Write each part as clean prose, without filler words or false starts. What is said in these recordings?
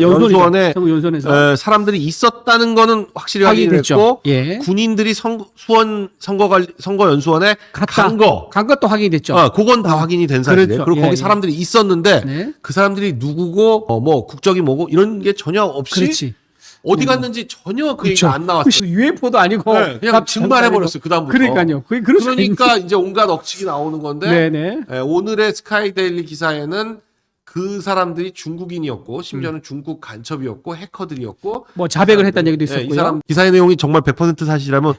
연수원에 사람들이 있었다는 거는 확실히 확인됐고 예. 군인들이 선거연수원에 간 것도 확인이 됐죠. 그건 다 확인이 된 사실이에요. 그렇죠. 그리고 거기 사람들이 있었는데 네. 그 사람들이 누구고 뭐 국적이 뭐고 이런 게 전혀 없이 그렇지. 어디 갔는지 전혀 그 그렇죠. 얘기가 안 나왔어요. UFO도 아니고 네, 그냥 증발해버렸어요. 그다음부터. 그러니까요. 그러니까 이제 온갖 억측이 나오는 건데 네네. 오늘의 스카이데일리 기사에는 그 사람들이 중국인이었고 심지어는 중국 간첩이었고 해커들이었고 뭐 자백을 했다는 얘기도 있었고요. 이 사람 기사의 내용이 정말 100% 사실이라면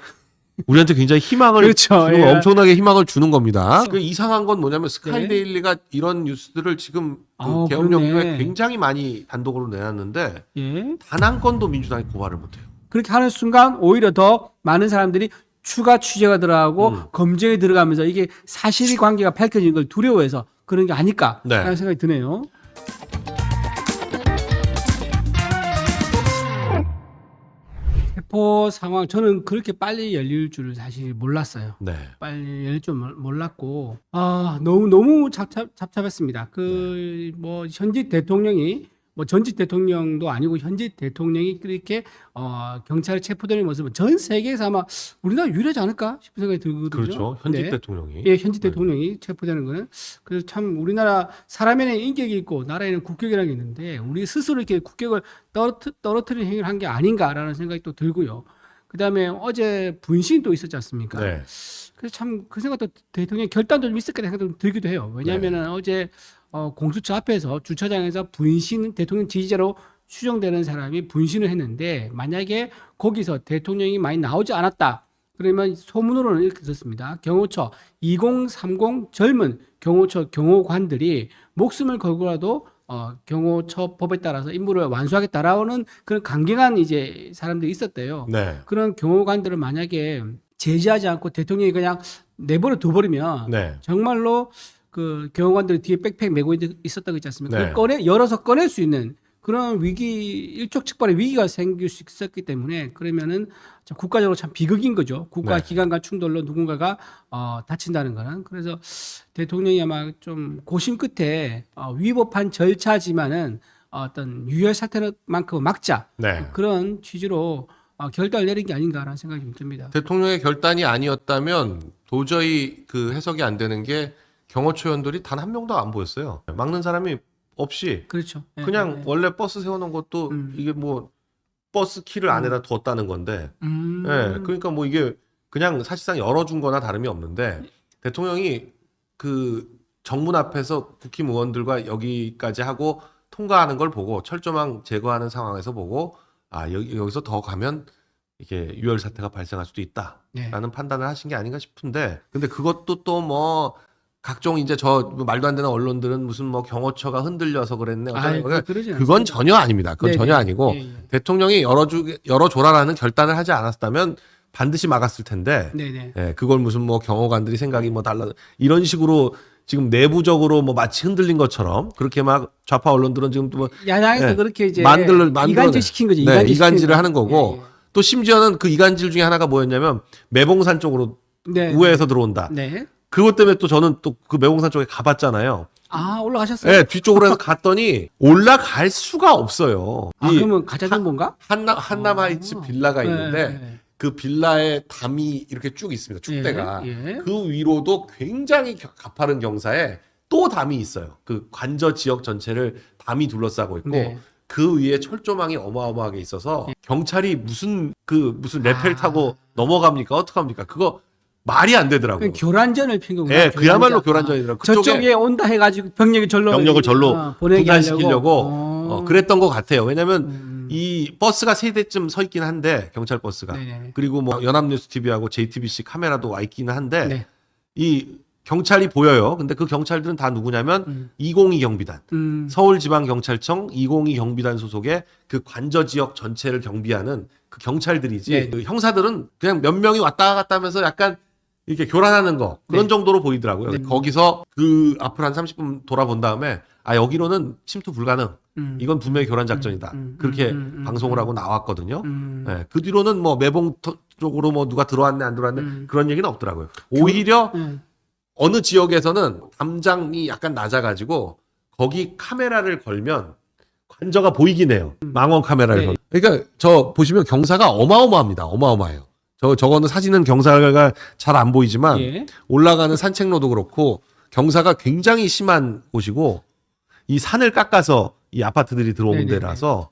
우리한테 굉장히 희망을 그렇죠. 주는 예. 엄청나게 희망을 주는 겁니다. 그 이상한 건 뭐냐면 스카이데일리가 이런 뉴스들을 지금 그 개업연구에 굉장히 많이 단독으로 내놨는데 예. 단 한 건도 민주당이 고발을 못해요. 그렇게 하는 순간 오히려 더 많은 사람들이 추가 취재가 들어가고 검증에 들어가면서 이게 사실이 관계가 밝혀지는 걸 두려워해서 그런 게 아닐까라는 생각이 드네요. 세포 상황 저는 그렇게 빨리 열릴 줄을 사실 몰랐어요. 네. 빨리 열릴 줄 몰랐고 너무 잡잡했습니다. 뭐 현직 대통령이 뭐 전직 대통령도 아니고 현직 대통령이 그렇게 경찰에 체포되는 모습은 전 세계에서 아마 우리나라 유일하지 않을까 싶은 생각이 들거든요. 그렇죠. 현직 대통령이. 예, 현직 대통령이 체포되는 거는 그래서 참 우리나라 사람에는 인격이 있고 나라에는 국격이라는 게 있는데 우리 스스로 이렇게 국격을 떨어뜨리는 행위를 한 게 아닌가라는 생각이 또 들고요. 그다음에 어제 분신이 또 있었지 않습니까? 네. 그래서 참 그 생각도 대통령 결단도 좀 있을 거라는 생각도 들기도 해요. 왜냐하면은 어제 공수처 앞에서 주차장에서 대통령 지지자로 추정되는 사람이 분신을 했는데 만약에 거기서 대통령이 많이 나오지 않았다. 그러면 소문으로는 이렇게 들었습니다. 경호처 2030 젊은 경호처 경호관들이 목숨을 걸고라도 경호처 법에 따라서 임무를 완수하겠다라는 그런 강경한 이제 사람들이 있었대요. 네. 그런 경호관들을 만약에 제지하지 않고 대통령이 그냥 내버려 둬버리면 정말로 그 경호관들이 뒤에 백팩 메고 있었다고 있지 않습니까? 그걸 열어서 꺼낼 수 있는 그런 일촉즉발의 위기가 생길 수 있었기 때문에 그러면은 참 국가적으로 참 비극인 거죠. 국가 기관 간 충돌로 누군가가 다친다는 거는. 그래서 대통령이 아마 좀 고심 끝에 위법한 절차지만은 어떤 유혈 사태만큼 막자 그런 취지로 결단을 내린 게 아닌가라는 생각이 좀 듭니다. 대통령의 결단이 아니었다면 도저히 그 해석이 안 되는 게 경호처원들이 단 한 명도 안 보였어요. 막는 사람이 없이. 그렇죠. 그냥 원래 버스 세워놓은 것도 이게 뭐 버스 키를 안에다 두었다는 건데. 그러니까 뭐 이게 그냥 사실상 열어준 거나 다름이 없는데 대통령이 그 정문 앞에서 국힘 의원들과 여기까지 하고 통과하는 걸 보고 철조망 제거하는 상황에서 보고 여기서 더 가면 이게 유혈 사태가 발생할 수도 있다라는 판단을 하신 게 아닌가 싶은데 근데 그것도 또 뭐 각종 이제 말도 안 되는 언론들은 무슨 뭐 경호처가 흔들려서 그랬네. 그건 전혀 아닙니다. 그건 전혀 아니고 대통령이 열어줘라라는 결단을 하지 않았다면 반드시 막았을 텐데 그걸 무슨 뭐 경호관들이 생각이 뭐 달라 이런 식으로 지금 내부적으로 뭐 마치 흔들린 것처럼 그렇게 막 좌파 언론들은 지금 또 뭐 야당에서 그렇게 이제 이간질 시킨 거죠. 이간질을 하는 거고 또 심지어는 그 이간질 중에 하나가 뭐였냐면 매봉산 쪽으로 우회해서 들어온다. 그것 때문에 또 저는 또 그 매봉산 쪽에 가봤잖아요. 올라가셨어요? 네, 뒤쪽으로 해서 갔더니 올라갈 수가 없어요. 그러면 가짜 정보인가? 한남하이츠 빌라가 있는데 그 빌라에 담이 이렇게 쭉 있습니다. 축대가. 그 위로도 굉장히 가파른 경사에 또 담이 있어요. 그 관저 지역 전체를 담이 둘러싸고 있고 그 위에 철조망이 어마어마하게 있어서 경찰이 무슨 레펠 타고 넘어갑니까? 어떡합니까? 그거 말이 안 되더라고요. 교란전을 핀 거군요. 네, 그야말로 교란전이더라고요. 저쪽에 온다 해가지고 병력을 절로 분산시키려고 그랬던 것 같아요. 왜냐하면 이 버스가 3대쯤 서 있긴 한데 경찰 버스가 그리고 뭐 연합뉴스 TV하고 JTBC 카메라도 와 있기는 한데 이 경찰이 보여요. 근데 그 경찰들은 다 누구냐면 202 경비단, 서울지방경찰청 202 경비단 소속의 그 관저 지역 전체를 경비하는 그 경찰들이지. 그 형사들은 그냥 몇 명이 왔다 갔다 하면서 약간 이렇게 교란하는 거 그런 정도로 보이더라고요. 거기서 그 앞을 한 30분 돌아본 다음에 여기로는 침투 불가능. 이건 분명히 교란 작전이다. 그렇게 방송을 하고 나왔거든요. 그 뒤로는 뭐 매봉 쪽으로 뭐 누가 들어왔네 안 들어왔네 그런 얘기는 없더라고요. 오히려 어느 지역에서는 담장이 약간 낮아가지고 거기 카메라를 걸면 단저가 보이긴 해요. 망원 카메라에서. 네. 그러니까 저 보시면 경사가 어마어마합니다. 어마어마해요. 저거는 사진은 경사가 잘 안 보이지만 예. 올라가는 산책로도 그렇고 경사가 굉장히 심한 곳이고 이 산을 깎아서 이 아파트들이 들어오는 네네네. 데라서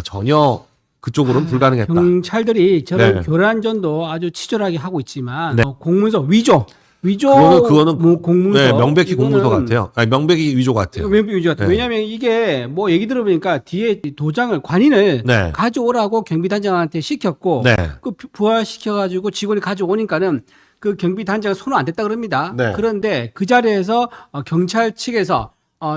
전혀 그쪽으로는 불가능했다. 경찰들이 저런 네. 교란전도 아주 치졸하게 하고 있지만 네. 공문서 위조 그거는 뭐 공문서 네, 명백히 공문서 이거는 같아요. 아니, 명백히 위조 같아요. 명백히 위조 같아요. 네. 왜냐하면 이게 뭐 얘기 들어보니까 뒤에 도장을 관인을 네. 가져오라고 경비단장한테 시켰고 네. 그 부활시켜가지고 직원이 가져오니까는 그 경비단장은 손은 안 댔다 그럽니다. 네. 그런데 그 자리에서 경찰 측에서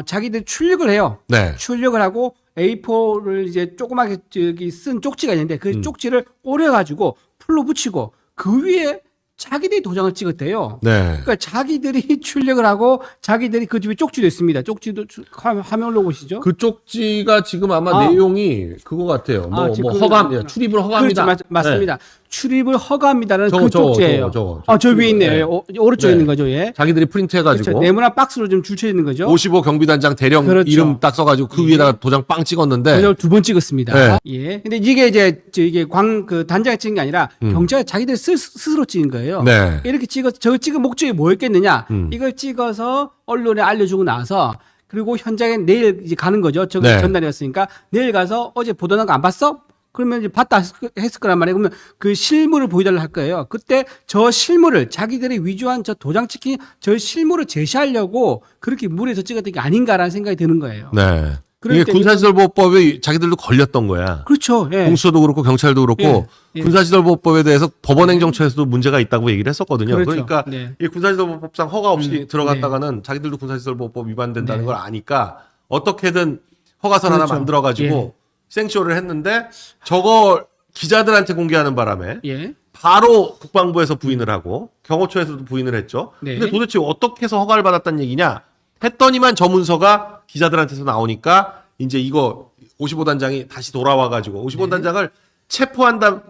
자기들 출력을 해요. 네. 출력을 하고 A4를 이제 조그맣게 저기 쓴 쪽지가 있는데 그 쪽지를 오려가지고 풀로 붙이고 그 위에 자기들이 도장을 찍었대요. 네. 그러니까 자기들이 출력을 하고 자기들이 그 집에 쪽지도 있습니다. 쪽지도 화면으로 보시죠. 그 쪽지가 지금 아마 내용이 그거 같아요. 지금 뭐 허감, 출입을 허가합니다. 그렇죠, 맞습니다. 네. 출입을 허가합니다라는 그 저거, 쪽지예요. 저 위에 있네요. 네. 오른쪽에 네. 있는 거죠, 예. 자기들이 프린트해가지고 그렇죠. 네모난 박스로 좀 줄쳐 있는 거죠. 55 경비단장 대령 그렇죠. 이름 딱 써가지고 그 위에다가 도장 빵 찍었는데 그걸 두 번 찍었습니다. 네. 예. 근데 이게 이제 이게 그 단장이 찍은 게 아니라 경찰이 자기들 스스로 찍은 거예요. 네. 이렇게 저거 찍은 목적이 뭐였겠느냐? 이걸 찍어서 언론에 알려주고 나서 그리고 현장에 내일 이제 가는 거죠. 저거 네. 전날이었으니까 내일 가서 어제 보도난 거 안 봤어? 그러면 이제 봤다 했을 거란 말이에요. 그러면 그 실물을 보여달라 할 거예요. 그때 저 실물을 자기들이 위조한 저 도장 찍힌 저 실물을 제시하려고 그렇게 무리해서 찍었던 게 아닌가라는 생각이 드는 거예요. 네. 그럴 이게 때 군사시설보호법에 자기들도 걸렸던 거야. 그렇죠. 예. 공수처도 그렇고 경찰도 그렇고 예, 예. 군사시설보호법에 대해서 법원행정처에서도 문제가 있다고 얘기를 했었거든요. 그렇죠. 그러니까 네. 이 군사시설보호법상 허가 없이 들어갔다가는 자기들도 군사시설보호법 위반된다는 네. 걸 아니까 어떻게든 허가선 하나 그렇죠. 만들어가지고 생쇼를 했는데 저걸 기자들한테 공개하는 바람에 예. 바로 국방부에서 부인을 하고 경호처에서도 부인을 했죠. 네. 근데 도대체 어떻게 해서 허가를 받았다는 얘기냐 했더니만 저 문서가 기자들한테서 나오니까 이제 이거 55단장이 다시 돌아와가지고 55단장을 체포한다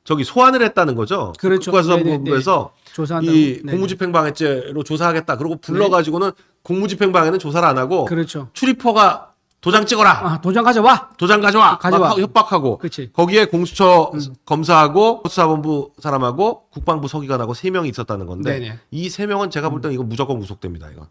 저기 소환을 했다는 거죠. 그렇죠. 국가수사본부에서 조사한다고. 이 네네. 공무집행방해죄로 조사하겠다. 그리고 불러가지고는 공무집행방해는 조사를 안 하고 그렇죠. 출입허가 도장 찍어라. 도장 가져와. 도장 가져와. 가져와. 막 협박하고. 그렇지. 거기에 공수처 검사하고 수사본부 사람하고 국방부 서기관하고 3명이 있었다는 건데 네네. 이 3명은 제가 볼 때는 이거 무조건 구속됩니다. 이거.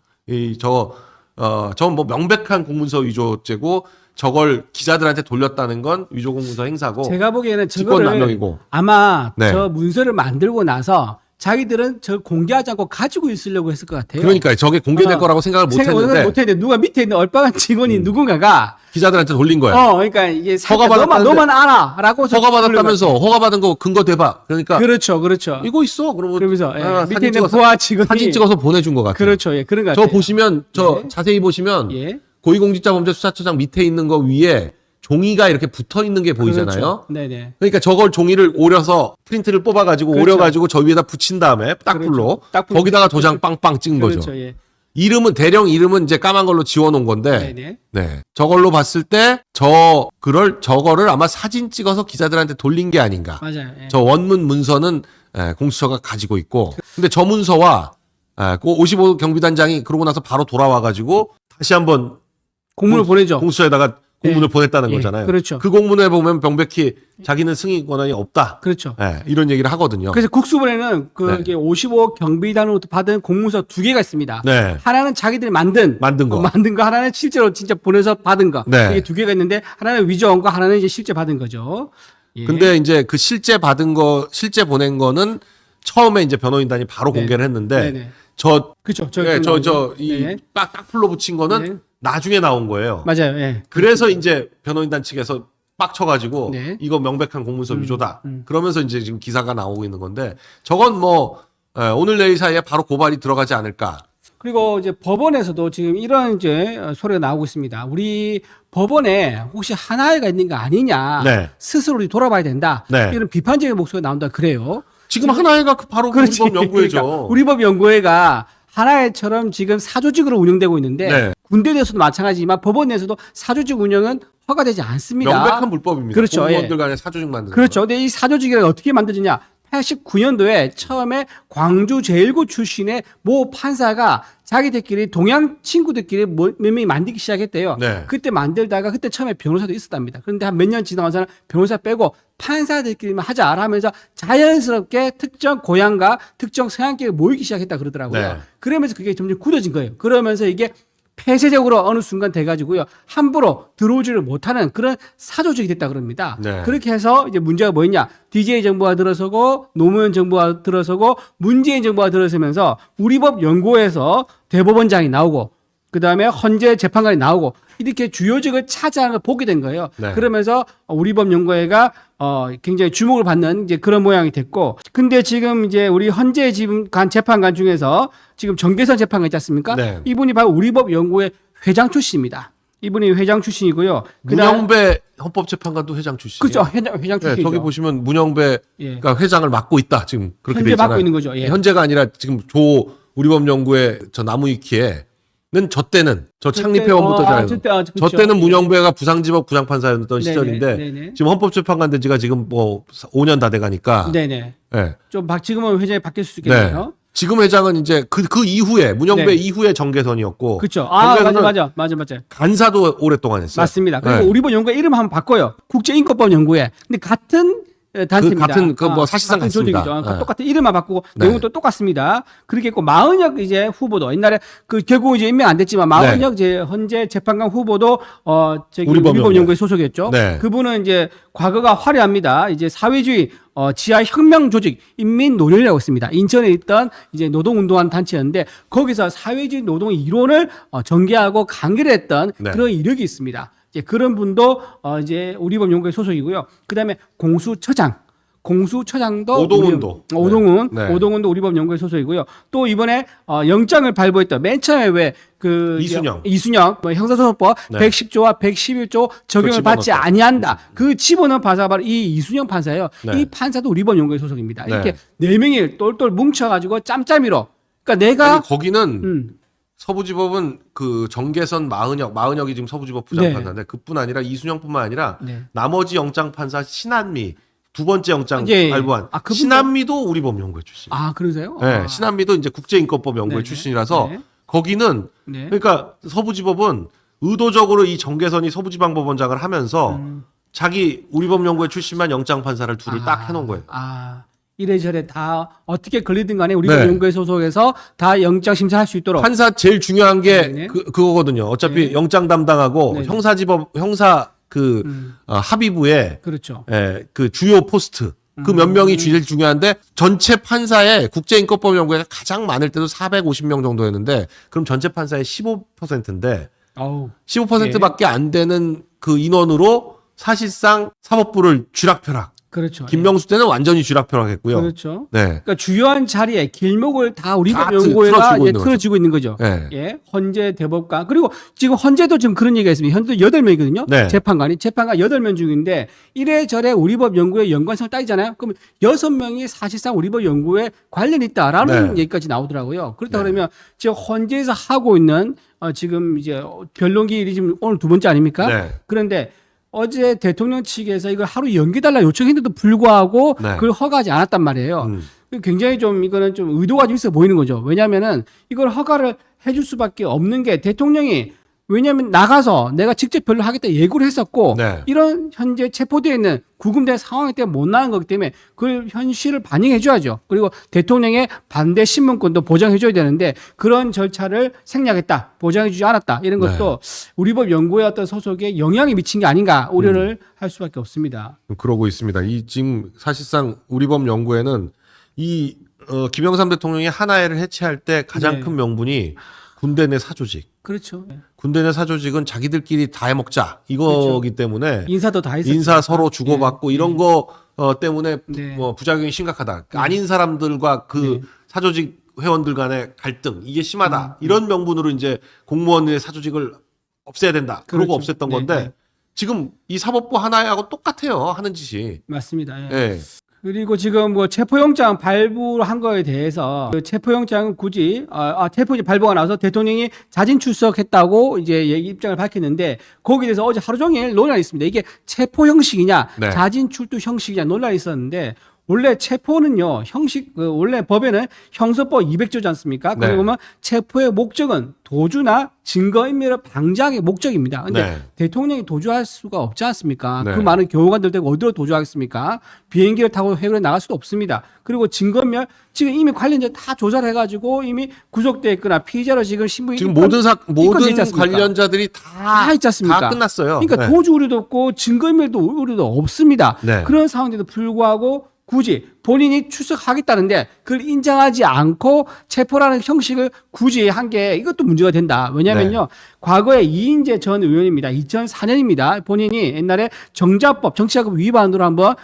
전 뭐 명백한 공문서 위조죄고 저걸 기자들한테 돌렸다는 건 위조 공문서 행사고 제가 보기에는 직권 저거를 남용이고. 아마 네. 저 문서를 만들고 나서 자기들은 저 공개하지 않고 가지고 있으려고 했을 것 같아요. 그러니까 저게 공개될 거라고 생각을 못 했는데 누가 밑에 있는 얼빠간 직원이 누군가가 기자들한테 돌린 거야. 그러니까 이게 허가받았다는데. 너만 알아라고 허가받았다면서 허가받은 거 근거 대봐. 그러니까 그렇죠. 이거 있어. 그러면서 밑에 사진 있는 찍어서 부하 직원이 사진 찍어서 보내준 것 같아요. 그렇죠. 예, 그런 것 저 같아요. 보시면 네. 자세히 보시면 예. 고위공직자범죄수사처장 밑에 있는 거 위에 종이가 이렇게 붙어 있는 게 보이잖아요. 그렇죠. 네네. 그러니까 저걸 종이를 오려서 프린트를 뽑아가지고 그렇죠. 오려가지고 저 위에다 붙인 다음에 딱풀로 그렇죠. 딱풀로 거기다가 도장 빵빵 찍은 거죠. 그렇죠. 예. 대령 이름은 이제 까만 걸로 지워놓은 건데, 네네. 네 저걸로 봤을 때 저거를 아마 사진 찍어서 기자들한테 돌린 게 아닌가. 맞아요. 예. 저 원문 문서는 공수처가 가지고 있고, 근데 저 문서와 그 55 경비단장이 그러고 나서 바로 돌아와가지고 다시 한번 공문을 보내죠. 공수처에다가 공문을 예. 보냈다는 예, 거잖아요. 그렇죠. 그 공문에 보면 명백히 자기는 승인 권한이 없다. 그렇죠. 이런 얘기를 하거든요. 그래서 국수본에는 네. 이게 55 경비단으로부터 받은 공문서 2개가 있습니다. 네. 하나는 자기들이 만든 거, 하나는 실제로 진짜 보내서 받은 거. 네. 이게 2개가 있는데 하나는 위조한 거, 하나는 이제 실제 받은 거죠. 예. 근데 이제 그 실제 보낸 거는 처음에 이제 변호인단이 바로 네. 공개를 했는데 네네. 그렇죠. 네. 이 딱풀로 붙인 거는 네. 나중에 나온 거예요. 맞아요. 예. 그래서 이제 변호인단 측에서 빡쳐가지고 네. 이거 명백한 공문서 위조다. 그러면서 이제 지금 기사가 나오고 있는 건데 저건 뭐 오늘 내일 사이에 바로 고발이 들어가지 않을까. 그리고 이제 법원에서도 지금 이런 이제 소리가 나오고 있습니다. 우리 법원에 혹시 하나회가 있는 거 아니냐. 네. 스스로 우리 돌아봐야 된다. 네. 이런 비판적인 목소리가 나온다 그래요. 지금 하나회가 바로 그렇지. 우리법 연구회죠. 그러니까 우리법 연구회가 하나회처럼 지금 사조직으로 운영되고 있는데 네. 군대 내에서도 마찬가지지만 법원 내에서도 사조직 운영은 허가되지 않습니다. 명백한 불법입니다. 그렇죠. 공무원들 예. 간에 사조직 만드는 그렇죠. 거. 근데 이 사조직이 어떻게 만들어지냐? 1989년도에 처음에 광주 제1구 출신의 모 판사가 자기들끼리 동양 친구들끼리 몇 명이 만들기 시작했대요. 네. 그때 만들다가 그때 처음에 변호사도 있었답니다. 그런데 한 몇 년 지나면서는 변호사 빼고 판사들끼리만 하자 하면서 자연스럽게 특정 고향과 특정 성향끼리 모이기 시작했다 그러더라고요. 네. 그러면서 그게 점점 굳어진 거예요. 그러면서 이게 폐쇄적으로 어느 순간 돼가지고요. 함부로 들어오지를 못하는 그런 사조직이 됐다 그럽니다. 네. 그렇게 해서 이제 문제가 뭐였냐. DJ 정부가 들어서고 노무현 정부가 들어서고 문재인 정부가 들어서면서 우리법 연구에서 대법원장이 나오고 그다음에 헌재 재판관이 나오고 이렇게 주요직을 차지하는 걸 보게 된 거예요. 네. 그러면서 우리법 연구회가 굉장히 주목을 받는 이제 그런 모양이 됐고, 근데 지금 이제 우리 헌재 지금 간 재판관 중에서 지금 정계선 재판관 있지 않습니까? 네. 이분이 바로 우리법 연구회 회장 출신입니다. 이분이 회장 출신이고요. 문영배 헌법재판관도 회장 출신이에요. 그렇죠. 회장 출신이죠. 네, 저기 보시면 문영배가 예. 회장을 맡고 있다. 지금 그렇게 돼 현재 있잖아요. 맡고 있는 거죠. 예. 현재가 아니라 지금 우리법연구회 저 나무위키에는 저 때는 저 창립회원부터 저 그렇죠. 때는 문영배가 부상지법 부장판사였던 네네, 시절인데 네네. 지금 헌법재판관 된 지가 지금 뭐 5년 다 돼가니까. 네네. 네. 좀 지금은 회장이 바뀔 수 네. 있겠네요. 지금 회장은 이제 그 이후에 문영배 네. 이후에 정계선이었고. 그렇죠. 정계선은 맞아. 간사도 오랫동안 했어요. 맞습니다. 그리고 네. 우리법 연구회 이름 한번 바꿔요. 국제인권법 연구회. 근데 같은 단체입니다. 같은 사실상 같은 같습니다. 조직이죠. 네. 똑같은 이름만 바꾸고 네. 내용은 또 똑같습니다. 그렇게 했고 마은혁 이제 후보도 옛날에 결국 이제 임명 안 됐지만 마은혁 이제 헌재 재판관 후보도 우리법 연구회 소속이었죠. 네. 그분은 이제 과거가 화려합니다. 이제 사회주의 지하 혁명 조직 인민노련이라고 있습니다. 인천에 있던 이제 노동운동한 단체였는데 거기서 사회주의 노동 이론을 전개하고 강의를 했던 네. 그런 이력이 있습니다. 이제 그런 분도 이제 우리법 연구회 소속이고요. 그다음에 공수처장도 오동훈도. 오동훈도 우리법 연구회 소속이고요. 또 이번에 영장을 발부했던 맨 처음에 왜 이순영 형사소송법 네. 110조와 111조 적용을 받지 집어넣었죠. 아니한다. 그 집어넣은 판사가 바로 이 이순영 판사예요. 네. 이 판사도 우리법 연구회 소속입니다. 네. 이렇게 네 명이 똘똘 뭉쳐가지고 짬짬이로. 그러니까 내가 아니, 거기는 서부지법은 그 정계선 마은혁이 지금 서부지법 부장판사인데 그뿐 아니라 이순영뿐만 아니라 나머지 영장판사 신한미 두 번째 영장 발부한 신한미도 우리법연구회 출신. 아, 그러세요? 네, 신한미도 이제 국제인권법 연구회 출신이라서 거기는 그러니까 서부지법은 의도적으로 이 정계선이 서부지방법원장을 하면서 자기 우리법연구회 출신만 영장판사를 둘을 딱 해놓은 거예요. 이래저래 다 어떻게 걸리든 간에 우리법 연구회 소속에서 다 영장 심사할 수 있도록. 판사 제일 중요한 게 그거거든요. 어차피 영장 담당하고 형사 합의부에 그렇죠. 그 주요 포스트 그 몇 명이 제일 중요한데 전체 판사의 국제인권법 연구회가 가장 많을 때도 450명 정도였는데 그럼 전체 판사의 15%인데 15%밖에 안 되는 그 인원으로 사실상 사법부를 쥐락펴락. 그렇죠. 김명수 때는 완전히 쥐락펴락했고요. 그렇죠. 네. 그러니까 주요한 자리에 길목을 다 우리법 연구회가 틀어지고 있는 거죠. 네. 예, 헌재 대법관 그리고 지금 헌재도 지금 그런 얘기가 있습니다. 현재 8명이거든요. 네. 재판관 8명 중인데 이래저래 우리법 연구회 연관성을 따지잖아요. 그럼 6명이 사실상 우리법 연구에 관련이 있다라는 얘기까지 나오더라고요. 그렇다 그러면 지금 헌재에서 하고 있는 지금 이제 변론기일이 지금 오늘 두 번째 아닙니까? 그런데 어제 대통령 측에서 이걸 하루 연기달라 요청했는데도 불구하고 그걸 허가하지 않았단 말이에요. 굉장히 좀 이거는 좀 의도가 좀 있어 보이는 거죠. 왜냐하면은 이걸 허가를 해줄 수밖에 없는 게 대통령이 왜냐하면 나가서 내가 직접 변론하겠다 예고를 했었고 이런 현재 체포되어 있는 구금된 상황 때문에 못 나간 거기 때문에 그걸 현실을 반영해 줘야죠. 그리고 대통령의 반대 신문권도 보장해 줘야 되는데 그런 절차를 생략했다. 보장해 주지 않았다. 이런 것도 우리법 연구회 어떤 소속에 영향이 미친 게 아닌가 우려를 할 수밖에 없습니다. 그러고 있습니다. 이 지금 사실상 우리법 연구회는 이 김영삼 대통령이 하나회를 해체할 때 가장 큰 명분이 군대 내 사조직. 그렇죠. 군대 내 사조직은 자기들끼리 다 해먹자 이거기 때문에 인사도 다 했었죠. 인사 서로 주고받고 이런 거 때문에 뭐 부작용이 심각하다. 아닌 사람들과 그 사조직 회원들 간의 갈등 이게 심하다. 이런 명분으로 이제 공무원의 사조직을 없애야 된다. 그러고 없앴던 건데 지금 이 사법부 하나하고 똑같아요. 하는 짓이. 맞습니다. 예. 그리고 지금 뭐 체포영장 발부한 거에 대해서 그 체포영장은 굳이 체포영장 발부가 나와서 대통령이 자진 출석했다고 이제 입장을 밝혔는데 거기에 대해서 어제 하루 종일 논란이 있습니다. 이게 체포 형식이냐 자진 출두 형식이냐 논란이 있었는데 원래 체포는요, 원래 법에는 형사법 200조지 않습니까? 네. 그러면 체포의 목적은 도주나 증거인멸을 방지하기 목적입니다. 근데 네. 대통령이 도주할 수가 없지 않습니까? 네. 그 많은 교호관들 되고 어디로 도주하겠습니까? 비행기를 타고 해외로 나갈 수도 없습니다. 그리고 증거인멸, 지금 이미 관련자 다 조사를 해가지고 이미 구속돼 있거나 피의자로 지금 신분이 지금 모든 입건돼 있지 않습니까? 관련자들이 다 있지 않습니까? 다 끝났어요. 그러니까 네. 도주 우려도 없고 증거인멸도 우려도 없습니다. 네. 그런 상황인데도 불구하고 굳이 본인이 출석하겠다는데 그걸 인정하지 않고 체포라는 형식을 굳이 한 게 이것도 문제가 된다. 왜냐면요. 네. 과거에 이인재 전 의원입니다. 2004년입니다. 본인이 옛날에 정자법, 정치자금 위반으로 한번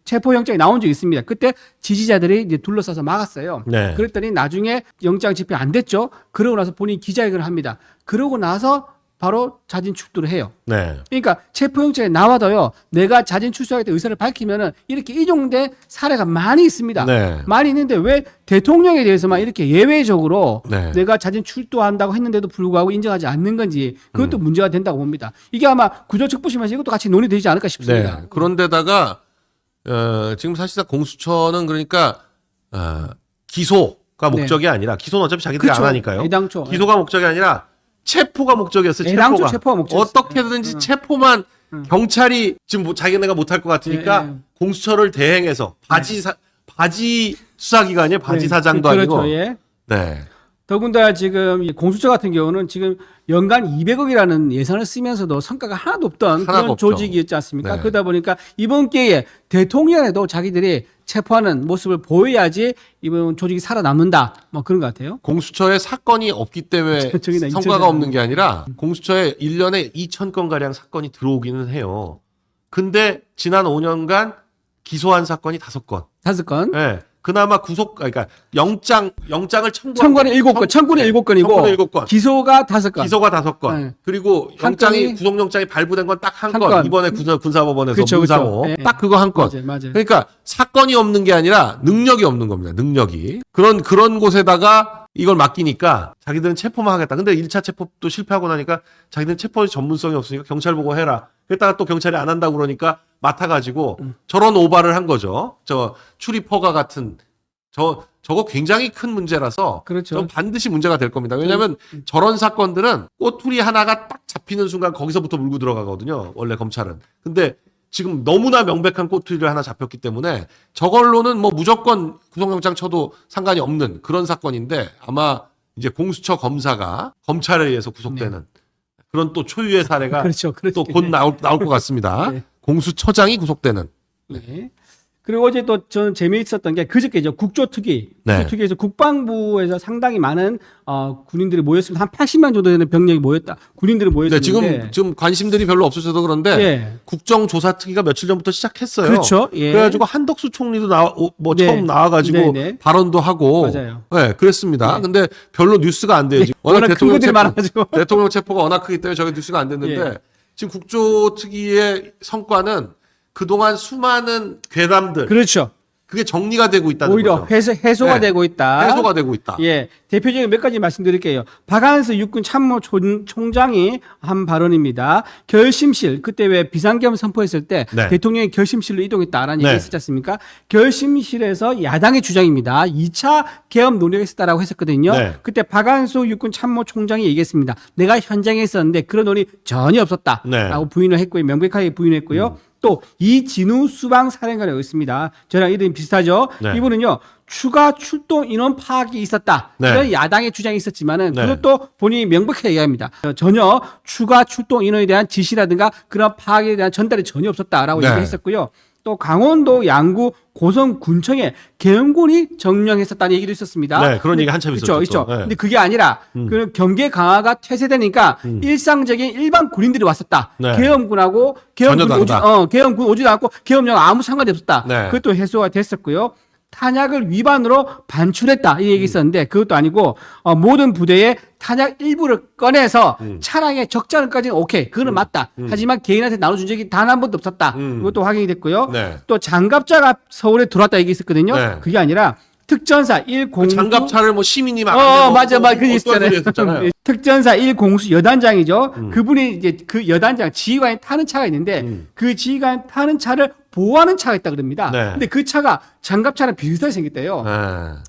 체포영장이 나온 적이 있습니다. 그때 지지자들이 이제 둘러싸서 막았어요. 네. 그랬더니 나중에 영장 집행 안 됐죠. 그러고 나서 본인이 기자회견을 합니다. 그러고 나서 바로 자진 출두를 해요. 네. 그러니까 체포영장에 나와도요, 내가 자진 출두하겠다 의사를 밝히면은 이렇게 이종된 사례가 많이 있습니다. 네. 많이 있는데 왜 대통령에 대해서만 이렇게 예외적으로 네. 내가 자진 출두한다고 했는데도 불구하고 인정하지 않는 건지 그것도 문제가 된다고 봅니다. 이게 아마 구조측부심에서 이것도 같이 논의되지 않을까 싶습니다. 네. 그런데다가 지금 사실상 공수처는 그러니까 기소가 목적이 아니라 기소는 어차피 자기들이 그렇죠. 안 하니까요. 애당초. 기소가 목적이 아니라 체포가 목적이었어요. 애당초 체포가 목적이었어요. 어떻게든지 체포만 경찰이 지금 자기네가 못할 것 같으니까 공수처를 대행해서 바지 수사기관이에요. 바지 사장도 그렇죠. 아니고. 예. 네. 더군다나 지금 이 공수처 같은 경우는 지금 연간 200억이라는 예산을 쓰면서도 성과가 하나도 없던 그런 없죠. 조직이었지 않습니까? 네. 그러다 보니까 이번 기회에 대통령에도 자기들이 체포하는 모습을 보여야지 이번 조직이 살아남는다. 뭐 그런 것 같아요. 공수처에 사건이 없기 때문에 저기는 성과가 없는 게 아니라 공수처에 1년에 2,000건 가량 사건이 들어오기는 해요. 근데 지난 5년간 기소한 사건이 5건. 5건. 네. 그나마 그러니까 영장을 청구는 7건, 청구는 7건이고 청구는 7건. 기소가 5건. 기소가 5건. 네. 그리고 구속영장이 발부된 건 딱 한 한 건. 건. 이번에 군사법원에서 그렇죠, 문상호. 그렇죠. 네. 딱 그거 한 건. 맞아요. 그러니까 사건이 없는 게 아니라 능력이 없는 겁니다. 능력이. 그런 곳에다가 이걸 맡기니까 자기들은 체포만 하겠다. 근데 1차 체포도 실패하고 나니까 자기들은 체포 전문성이 없으니까 경찰 보고 해라. 그랬다가 또 경찰이 안 한다고 그러니까 맡아가지고 저런 오바를 한 거죠. 저 출입허가 같은 저거 굉장히 큰 문제라서 그렇죠. 전 반드시 문제가 될 겁니다. 왜냐하면 저런 사건들은 꼬투리 하나가 딱 잡히는 순간 거기서부터 물고 들어가거든요. 원래 검찰은. 근데 지금 너무나 명백한 꼬투리를 하나 잡혔기 때문에 저걸로는 뭐 무조건 구속영장 쳐도 상관이 없는 그런 사건인데 아마 이제 공수처 검사가 검찰에 의해서 구속되는 그런 또 초유의 사례가 그렇죠. 또 곧 나올 것 같습니다. 네. 공수처장이 구속되는. 네. 그리고 어제 또 저는 재미있었던 게 그저께죠. 국조특위. 네. 국조특위에서 국방부에서 상당히 많은 군인들이 모였습니다. 한 80만 정도 되는 병력이 모였다. 군인들이 네, 모였는데 지금 관심들이 별로 없으셔서 그런데 예. 국정조사특위가 며칠 전부터 시작했어요. 그렇죠. 예. 그래가지고 한덕수 총리도 네. 처음 나와가지고 네. 발언도 하고, 맞아요. 네, 그랬습니다. 네. 근데 별로 뉴스가 안 돼요. 지금. 워낙 큰 것들이 많아가지고. 대통령 체포가 워낙 크기 때문에 저게 뉴스가 안 됐는데 예. 지금 국조특위의 성과는 그동안 수많은 괴담들, 그렇죠. 그게 정리가 되고 있다는 오히려 거죠. 해소가 네. 되고 있다. 해소가 되고 있다. 예, 대표적인 몇 가지 말씀드릴게요. 박한수 육군 참모 총장이 한 발언입니다. 결심실, 그때 왜 비상계엄 선포했을 때 네. 대통령이 결심실로 이동했다라는 네. 얘기 있었지 않습니까? 결심실에서 야당의 주장입니다. 2차 계엄 논의했었다라고 했었거든요. 네. 그때 박한수 육군 참모 총장이 얘기했습니다. 내가 현장에 있었는데 그런 논의 전혀 없었다라고 네. 부인을 했고요. 명백하게 부인했고요. 또 이진우 수방사령관이라고 있습니다. 저랑 이름이 비슷하죠. 네. 이분은요. 추가 출동 인원 파악이 있었다. 네. 이런 야당의 주장이 있었지만은 네. 그것도 본인이 명백하게 얘기합니다. 전혀 추가 출동 인원에 대한 지시라든가 그런 파악에 대한 전달이 전혀 없었다라고 네. 얘기했었고요. 또 강원도 양구 고성군청에 계엄군이 정령했었다는 얘기도 있었습니다. 네, 그런 얘기 한참 있었죠. 있죠. 네. 근데 그게 아니라 그 경계 강화가 퇴세되니까 일상적인 일반 군인들이 왔었다. 네. 계엄군하고 전혀 다르다. 계엄군 오지도 않고 계엄령 아무 상관이 없었다. 네. 그것도 해소가 됐었고요. 탄약을 위반으로 반출했다 이 얘기 있었는데 그것도 아니고 모든 부대에 탄약 일부를 꺼내서 차량에 적자는까지는 오케이 그거는 맞다. 하지만 개인한테 나눠준 적이 단 한 번도 없었다. 이것도 확인이 됐고요. 네. 또 장갑차가 서울에 들어왔다 얘기 있었거든요. 네. 그게 아니라 특전사 1공수 장갑차를 뭐 시민이 막 맞아 그 있었잖아요. 있었잖아요. 특전사 1공수 여단장이죠. 그분이 이제 그 여단장 지휘관이 타는 차가 있는데 그 지휘관 타는 차를 보호하는 차가 있다 그럽니다. 네. 근데 그 차가 장갑차랑 비슷하게 생겼대요. 네.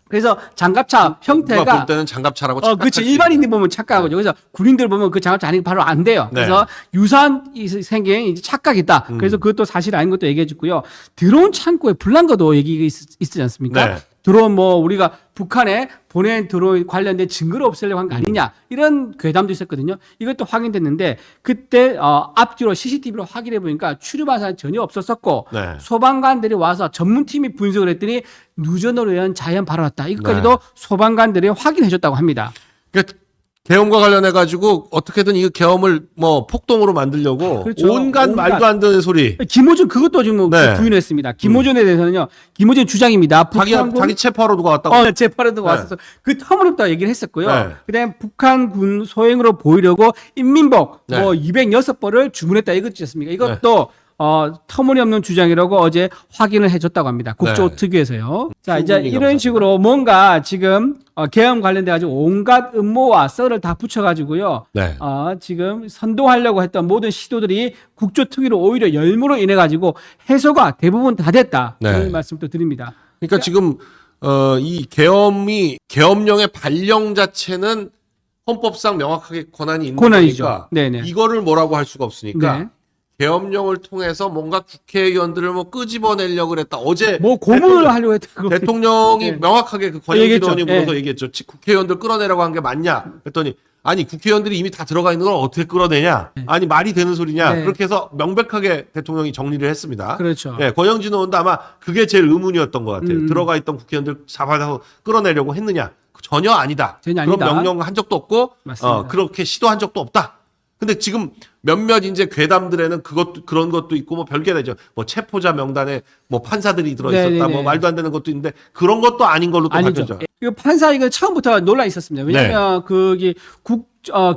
그래서 장갑차 형태가 볼 때는 장갑차라고 착각할 그렇지. 수 일반인이 보면 착각하고 그래서 군인들 보면 그 장갑차 아닌 바로 안 돼요. 네. 그래서 유사한 생긴 이제 착각이다. 그래서 그것도 사실 아닌 것도 얘기해 줬고요. 드론 창고에 불난거도 얘기가 있지 않습니까? 네. 드론 뭐 우리가 북한에 보낸 드론 관련된 증거를 없애려고 한 거 아니냐 이런 괴담도 있었거든요. 이것도 확인됐는데 그때 앞뒤로 CCTV로 확인해 보니까 출입 화상이 전혀 없었었고 네. 소방관들이 와서 전문팀이 분석을 했더니 누전으로 인한 자연 발화였다. 이것까지도 네. 소방관들이 확인해 줬다고 합니다. 그러니까 계엄과 관련해 가지고 어떻게든 이 계엄을 뭐 폭동으로 만들려고 그렇죠. 온갖 말도 안 되는 소리. 김호준 그것도 지금 네. 부인했습니다. 김호준에 대해서는요. 김호준 주장입니다. 자기 체포하러 누가 왔다고. 재판에도 왔어서 그 터무니없다 얘기를 했었고요. 네. 그다음에 북한군 소행으로 보이려고 인민복 네. 뭐 206벌을 주문했다 이거였습니까? 이것도 터무니없는 주장이라고 어제 확인을 해줬다고 합니다. 국조특위에서요. 자, 이제 이런 식으로 뭔가 지금 계엄 관련돼 가지고 온갖 음모와 썰을 다 붙여가지고요. 네. 지금 선동하려고 했던 모든 시도들이 국조특위로 오히려 열무로 인해 가지고 해소가 대부분 다 됐다. 네. 그런 말씀도 드립니다. 그러니까 지금 이 계엄령의 발령 자체는 헌법상 명확하게 권한이 있는 권한이죠. 거니까 네네. 이거를 뭐라고 할 수가 없으니까 네. 계엄령을 통해서 뭔가 국회의원들을 뭐 끄집어내려고 그랬다. 어제 뭐 고문을 하려고 했던 거. 대통령이 네. 명확하게 그 권영진 얘기했죠. 의원이 물어서 네. 얘기했죠. 국회의원들 끌어내라고 한 게 맞냐? 그랬더니 아니 국회의원들이 이미 다 들어가 있는 걸 어떻게 끌어내냐? 아니 말이 되는 소리냐? 네. 그렇게 해서 명백하게 대통령이 정리를 했습니다. 그렇죠. 네, 권영진 의원도 아마 그게 제일 의문이었던 것 같아요. 들어가 있던 국회의원들 잡아서 끌어내려고 했느냐? 전혀 아니다. 전혀 그런 아니다. 명령 한 적도 없고 맞습니다. 그렇게 시도한 적도 없다. 근데 지금 몇몇 이제 괴담들에는 그런 것도 있고 뭐 별게 되죠. 뭐 체포자 명단에 뭐 판사들이 들어있었다. 네네네. 뭐 말도 안 되는 것도 있는데 그런 것도 아닌 걸로 또 아니죠. 밝혀져. 이거 판사 이거 처음부터 논란이 있었습니다. 왜냐하면 거기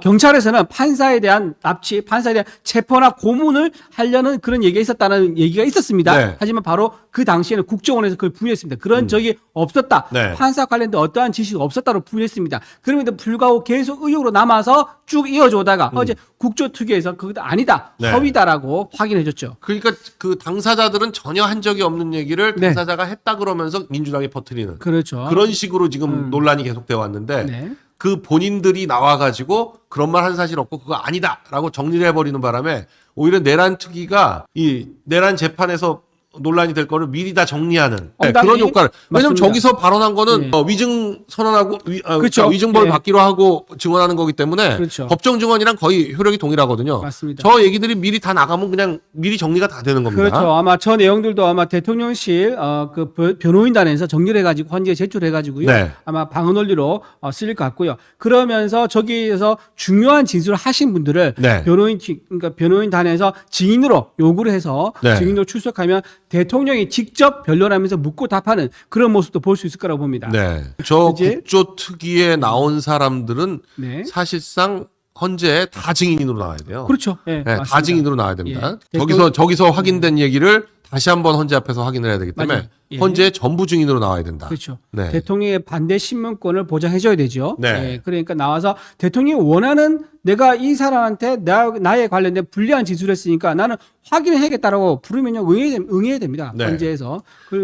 경찰에서는 판사에 대한 납치, 판사에 대한 체포나 고문을 하려는 그런 얘기가 있었다는 얘기가 있었습니다. 네. 하지만 바로 그 당시에는 국정원에서 그걸 부인했습니다. 그런 적이 없었다. 네. 판사 관련된 어떠한 지시가 없었다고 부인했습니다. 그럼에도 불구하고 계속 의혹으로 남아서 쭉 이어져오다가 어제 국조특위에서 그것도 아니다, 네. 허위다라고 확인해줬죠. 그러니까 그 당사자들은 전혀 한 적이 없는 얘기를 네. 당사자가 했다 그러면서 민주당이 퍼뜨리는 그렇죠. 그런 식으로 지금 논란이 계속되어 왔는데 네. 그 본인들이 나와가지고 그런 말 한 사실 없고 그거 아니다라고 정리를 해버리는 바람에 오히려 내란 특위가 이 내란 재판에서 논란이 될 거를 미리 다 정리하는 그런 효과를. 왜냐면 맞습니다. 저기서 발언한 거는 네. 위증 선언하고 그렇죠. 위증벌 네. 받기로 하고 증언하는 거기 때문에 그렇죠. 법정 증언이랑 거의 효력이 동일하거든요. 맞습니다. 저 얘기들이 미리 다 나가면 그냥 미리 정리가 다 되는 겁니다. 그렇죠. 아마 저 내용들도 아마 대통령실 그 변호인단에서 정리를 해가지고 헌재에 제출해가지고요. 네. 아마 방어 논리로 쓰일 것 같고요. 그러면서 저기에서 중요한 진술을 하신 분들을 네. 그러니까 변호인단에서 증인으로 요구를 해서 네. 증인으로 출석하면 대통령이 직접 변론하면서 묻고 답하는 그런 모습도 볼 수 있을 거라고 봅니다. 네. 저 이제- 국조특위에 나온 사람들은 네. 사실상 헌재에 다 증인으로 나와야 돼요. 그렇죠. 네, 네, 맞습니다. 다 증인으로 나와야 됩니다. 예. 저기서 확인된 얘기를 다시 한번 헌재 앞에서 확인을 해야 되기 때문에 맞아요. 예. 헌재에 전부 증인으로 나와야 된다. 그렇죠. 네. 대통령의 반대 신문권을 보장해줘야 되죠. 네. 예, 그러니까 나와서 대통령이 원하는 내가 이 사람한테 나에 관련된 불리한 진술을 했으니까 나는 확인해야겠다라고 부르면요 응해야 됩니다. 네. 헌재에서.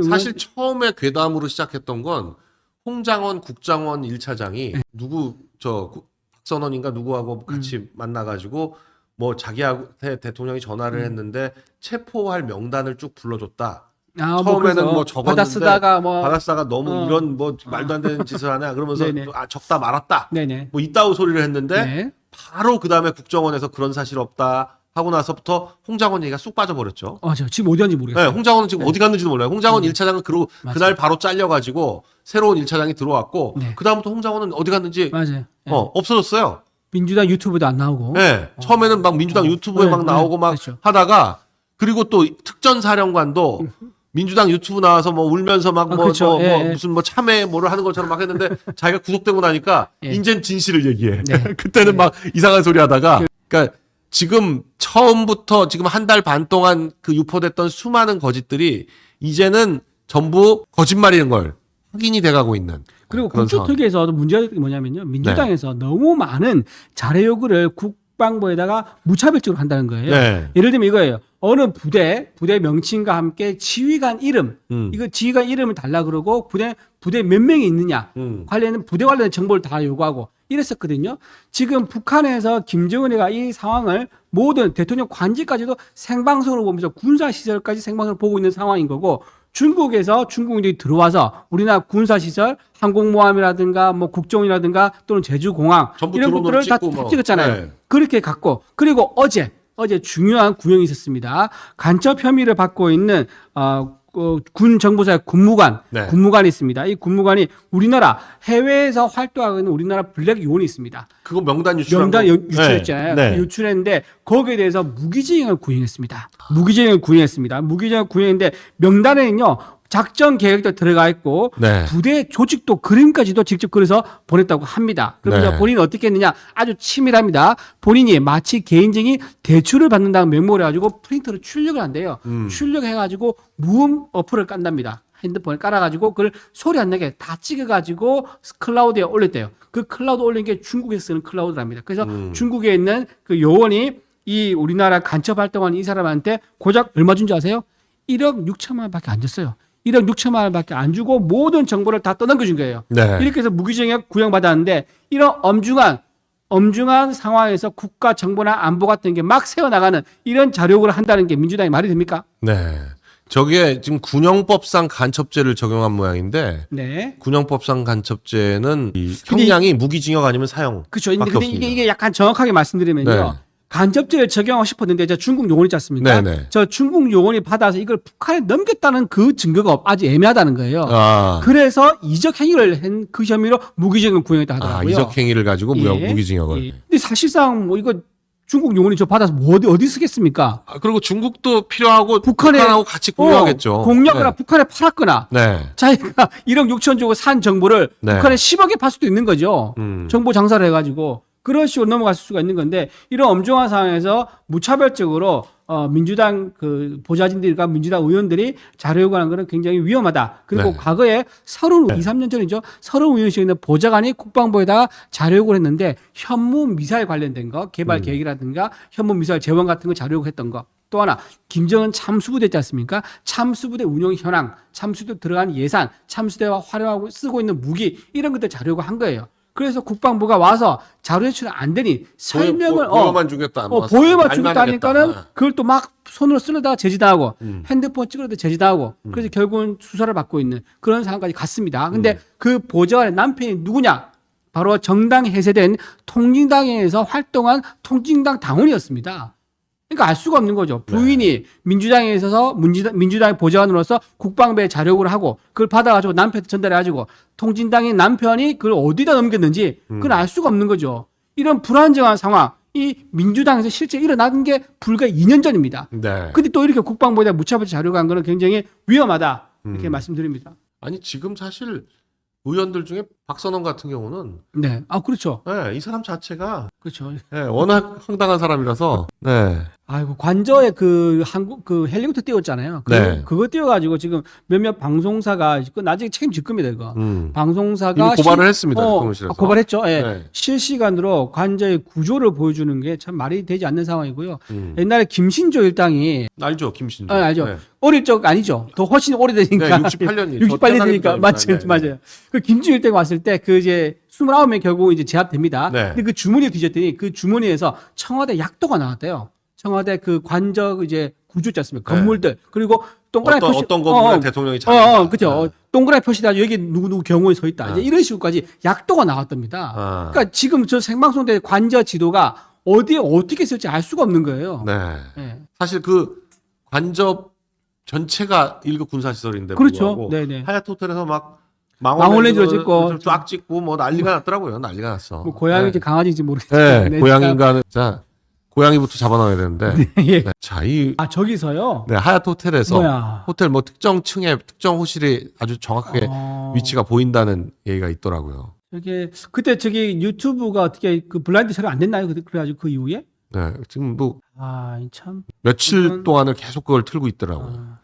사실 처음에 괴담으로 시작했던 건 홍장원 국장원 1차장이 네. 박선원인가 누구하고 같이 만나가지고 뭐 자기한테 대통령이 전화를 했는데 체포할 명단을 쭉 불러줬다. 처음에는 뭐 적었는데 받아쓰다가 뭐 받아쓰다가 너무 이런 뭐 말도 안 되는 짓을 하냐 그러면서 네네. 적다 말았다. 네네. 뭐 이따오 소리를 했는데 네. 바로 그 다음에 국정원에서 그런 사실 없다 하고 나서부터 홍장원 얘기가 쑥 빠져버렸죠. 저 지금 어디 갔는지 네, 모르겠어요. 홍장원은 지금 어디 갔는지도 몰라요. 홍장원 1차장은 맞아요. 그날 바로 잘려가지고 새로운 1차장이 들어왔고 네. 그다음부터 홍장원은 어디 갔는지 맞아요. 네. 없어졌어요. 민주당 유튜브도 안 나오고. 네, 처음에는 막 민주당 유튜브에 네, 막 나오고 막 그렇죠. 하다가 그리고 또 특전사령관도 민주당 유튜브 나와서 뭐 울면서 막 그렇죠. 예. 무슨 뭐 참회 뭐를 하는 것처럼 막 했는데 자기가 구속되고 나니까 예. 인젠 진실을 얘기해. 네. 그때는 막 이상한 소리 하다가 그러니까 지금 처음부터 지금 한 달 반 동안 그 유포됐던 수많은 거짓들이 이제는 전부 거짓말인 걸 확인이 돼가고 있는. 그리고 그런 국조특위에서도 문제가 뭐냐면요. 민주당에서 너무 많은 자료 요구를 국방부에다가 무차별적으로 한다는 거예요. 네. 예를 들면 이거예요. 어느 부대 명칭과 함께 지휘관 이름, 이거 지휘관 이름을 달라 그러고 부대 몇 명이 있느냐 관련된 부대 관련된 정보를 다 요구하고 이랬었거든요. 지금 북한에서 김정은이가 이 상황을 모든 대통령 관직까지도 생방송으로 보면서 군사 시설까지 생방송으로 보고 있는 상황인 거고, 중국에서 중국인들이 들어와서 우리나라 군사 시설, 항공모함이라든가 뭐 국정이라든가 또는 제주공항 이런 것들을 다 찍었잖아요. 네. 그렇게 갔고, 그리고 어제 중요한 구형이 있었습니다. 간첩 혐의를 받고 있는 군 정보사의 군무관이 있습니다. 이 군무관이 우리나라 해외에서 활동하고 있는 우리나라 블랙 요원이 있습니다. 그거 명단 유출했잖아요. 네. 유출했는데 거기에 대해서 무기징역을 구형했습니다. 무기징역을 구형했는데 명단에는요 작전 계획도 들어가 있고 네. 부대 조직도 그림까지도 직접 그려서 보냈다고 합니다. 그러면서 네. 본인은 어떻게 했느냐, 아주 치밀합니다. 본인이 마치 개인적인 대출을 받는다는 명목을 해가지고 프린터로 출력을 한대요. 출력해가지고 무음 어플을 깐답니다. 핸드폰에 깔아가지고 그걸 소리 안 나게 다 찍어가지고 클라우드에 올렸대요. 그 클라우드 올린 게 중국에서 쓰는 클라우드랍니다. 그래서 중국에 있는 그 요원이 이 우리나라 간첩 활동하는 이 사람한테 고작 얼마 준지 아세요? 1억 6천만 원밖에 안 줬어요. 1억 6천만 원밖에 안 주고 모든 정보를 다 떠넘겨준 거예요. 네. 이렇게 해서 무기징역 구형받았는데, 이런 엄중한 상황에서 국가 정보나 안보 같은 게 막 새어나가는 이런 자료를 한다는 게 민주당이 말이 됩니까? 네. 저게 지금 군형법상 간첩죄를 적용한 모양인데, 네. 군형법상 간첩죄는 이 형량이 무기징역 아니면 사형. 그렇죠. 근데 이게 약간 정확하게 말씀드리면요. 네. 간접죄를 적용하고 싶었는데 저 중국 요원이 있지 않습니까? 네네. 저 중국 요원이 받아서 이걸 북한에 넘겼다는 그 증거가 아주 애매하다는 거예요. 그래서 이적 행위를 한 그 혐의로 무기징역을 구형했다 하더라고요. 이적 행위를 가지고 무기징역을. 예. 근데 사실상 뭐 이거 중국 요원이 저 받아서 뭐 어디 쓰겠습니까? 그리고 중국도 필요하고 북한하고 같이 공유하겠죠. 공유하거나 네. 북한에 팔았거나 네. 자기가 1억 6천 주고 산 정보를 네. 북한에 10억에 팔 수도 있는 거죠. 정보 장사를 해가지고. 그런 식으로 넘어갔을 수가 있는 건데, 이런 엄중한 상황에서 무차별적으로 민주당 그 보좌진들과 민주당 의원들이 자료 요구하는 것은 굉장히 위험하다. 그리고 네. 과거에 23년 전이죠. 서른 의원실에 있는 보좌관이 국방부에다가 자료 요구를 했는데 현무 미사일 관련된 거, 개발 계획이라든가 현무 미사일 재원 같은 거 자료 요구했던 거. 또 하나, 김정은 참수부대 있지 않습니까? 참수부대 운영 현황, 참수부대 들어간 예산, 참수대와 활용하고 쓰고 있는 무기, 이런 것들 자료 요구한 거예요. 그래서 국방부가 와서 자료 제출이 안 되니 설명을 보여만 주겠다. 보여만 주겠다니까는 그걸 또 막 손으로 쓰려다가 제지당하고 핸드폰 찍으려다 제지당하고 그래서 결국은 수사를 받고 있는 그런 상황까지 갔습니다. 근데 그 보좌관의 남편이 누구냐? 바로 정당 해체된 통진당에서 활동한 통진당 당원이었습니다. 그러니까 알 수가 없는 거죠. 부인이 네. 민주당에 있어서 민주당의 보좌관으로서 국방부에 자료 요구를 하고 그걸 받아가지고 남편한테 전달해가지고 통진당의 남편이 그걸 어디다 넘겼는지 그건 알 수가 없는 거죠. 이런 불안정한 상황, 이 민주당에서 실제 일어난 게 불과 2년 전입니다. 네. 근데 또 이렇게 국방부에 무차별 자료가 한 거는 굉장히 위험하다. 이렇게 말씀드립니다. 아니, 지금 사실 의원들 중에 박선원 같은 경우는 네, 그렇죠. 네, 이 사람 자체가 그렇죠. 네, 워낙 황당한 사람이라서 네. 아이고, 관저에 그 헬리콥터 띄웠잖아요. 네. 그거 띄워가지고 지금 몇몇 방송사가 나중에 책임질 겁니다, 이거. 방송사가 고발을 했습니다. 대통령실에서. 고발했죠. 예. 네. 실시간으로 관저의 구조를 보여주는 게 참 말이 되지 않는 상황이고요. 옛날에 김신조 일당이 알죠, 김신조. 알죠. 네. 어릴 적 아니죠. 더 훨씬 오래되니까. 네, 68년이. 68년 되니까 맞아요. 그 김신조 일당이 왔을 때 그 이제 29명 결국 이제 제압됩니다. 네. 근데 그 주머니에 뒤졌더니 그 주머니에서 청와대 약도가 나왔대요. 청와대 그 관적 이제 구조 있지 않습니까? 건물들. 그리고 동그라미 표시. 어떤 건물에 대통령이 자. 그죠. 네. 동그라미 표시다. 여기 누구 경호에 서 있다. 이제 이런 식으로까지 약도가 나왔답니다. 그러니까 지금 저 생방송 때 관저 지도가 어디에 어떻게 쓸지 알 수가 없는 거예요. 네. 네. 사실 그 관저 전체가 1급 군사시설인데. 그렇죠. 네네. 하얏트 호텔에서 막 망원렌즈로 찍고 쫙 찍고 뭐 난리가 났더라고요. 난리가 났어. 뭐 고양이인지 네. 강아지인지 모르겠지만. 네. 고양이인가는 자. 고양이부터 잡아놔야 되는데. 예. 네. 자, 저기서요? 네, 하얏트 호텔에서 호텔 뭐 특정 층에 특정 호실이 아주 정확하게 위치가 보인다는 얘기가 있더라고요. 그때 유튜브가 어떻게 그 블라인드 촬영 안 됐나요? 그래가지고 그 이후에? 네, 지금 뭐 참 며칠 동안을 계속 그걸 틀고 있더라고요.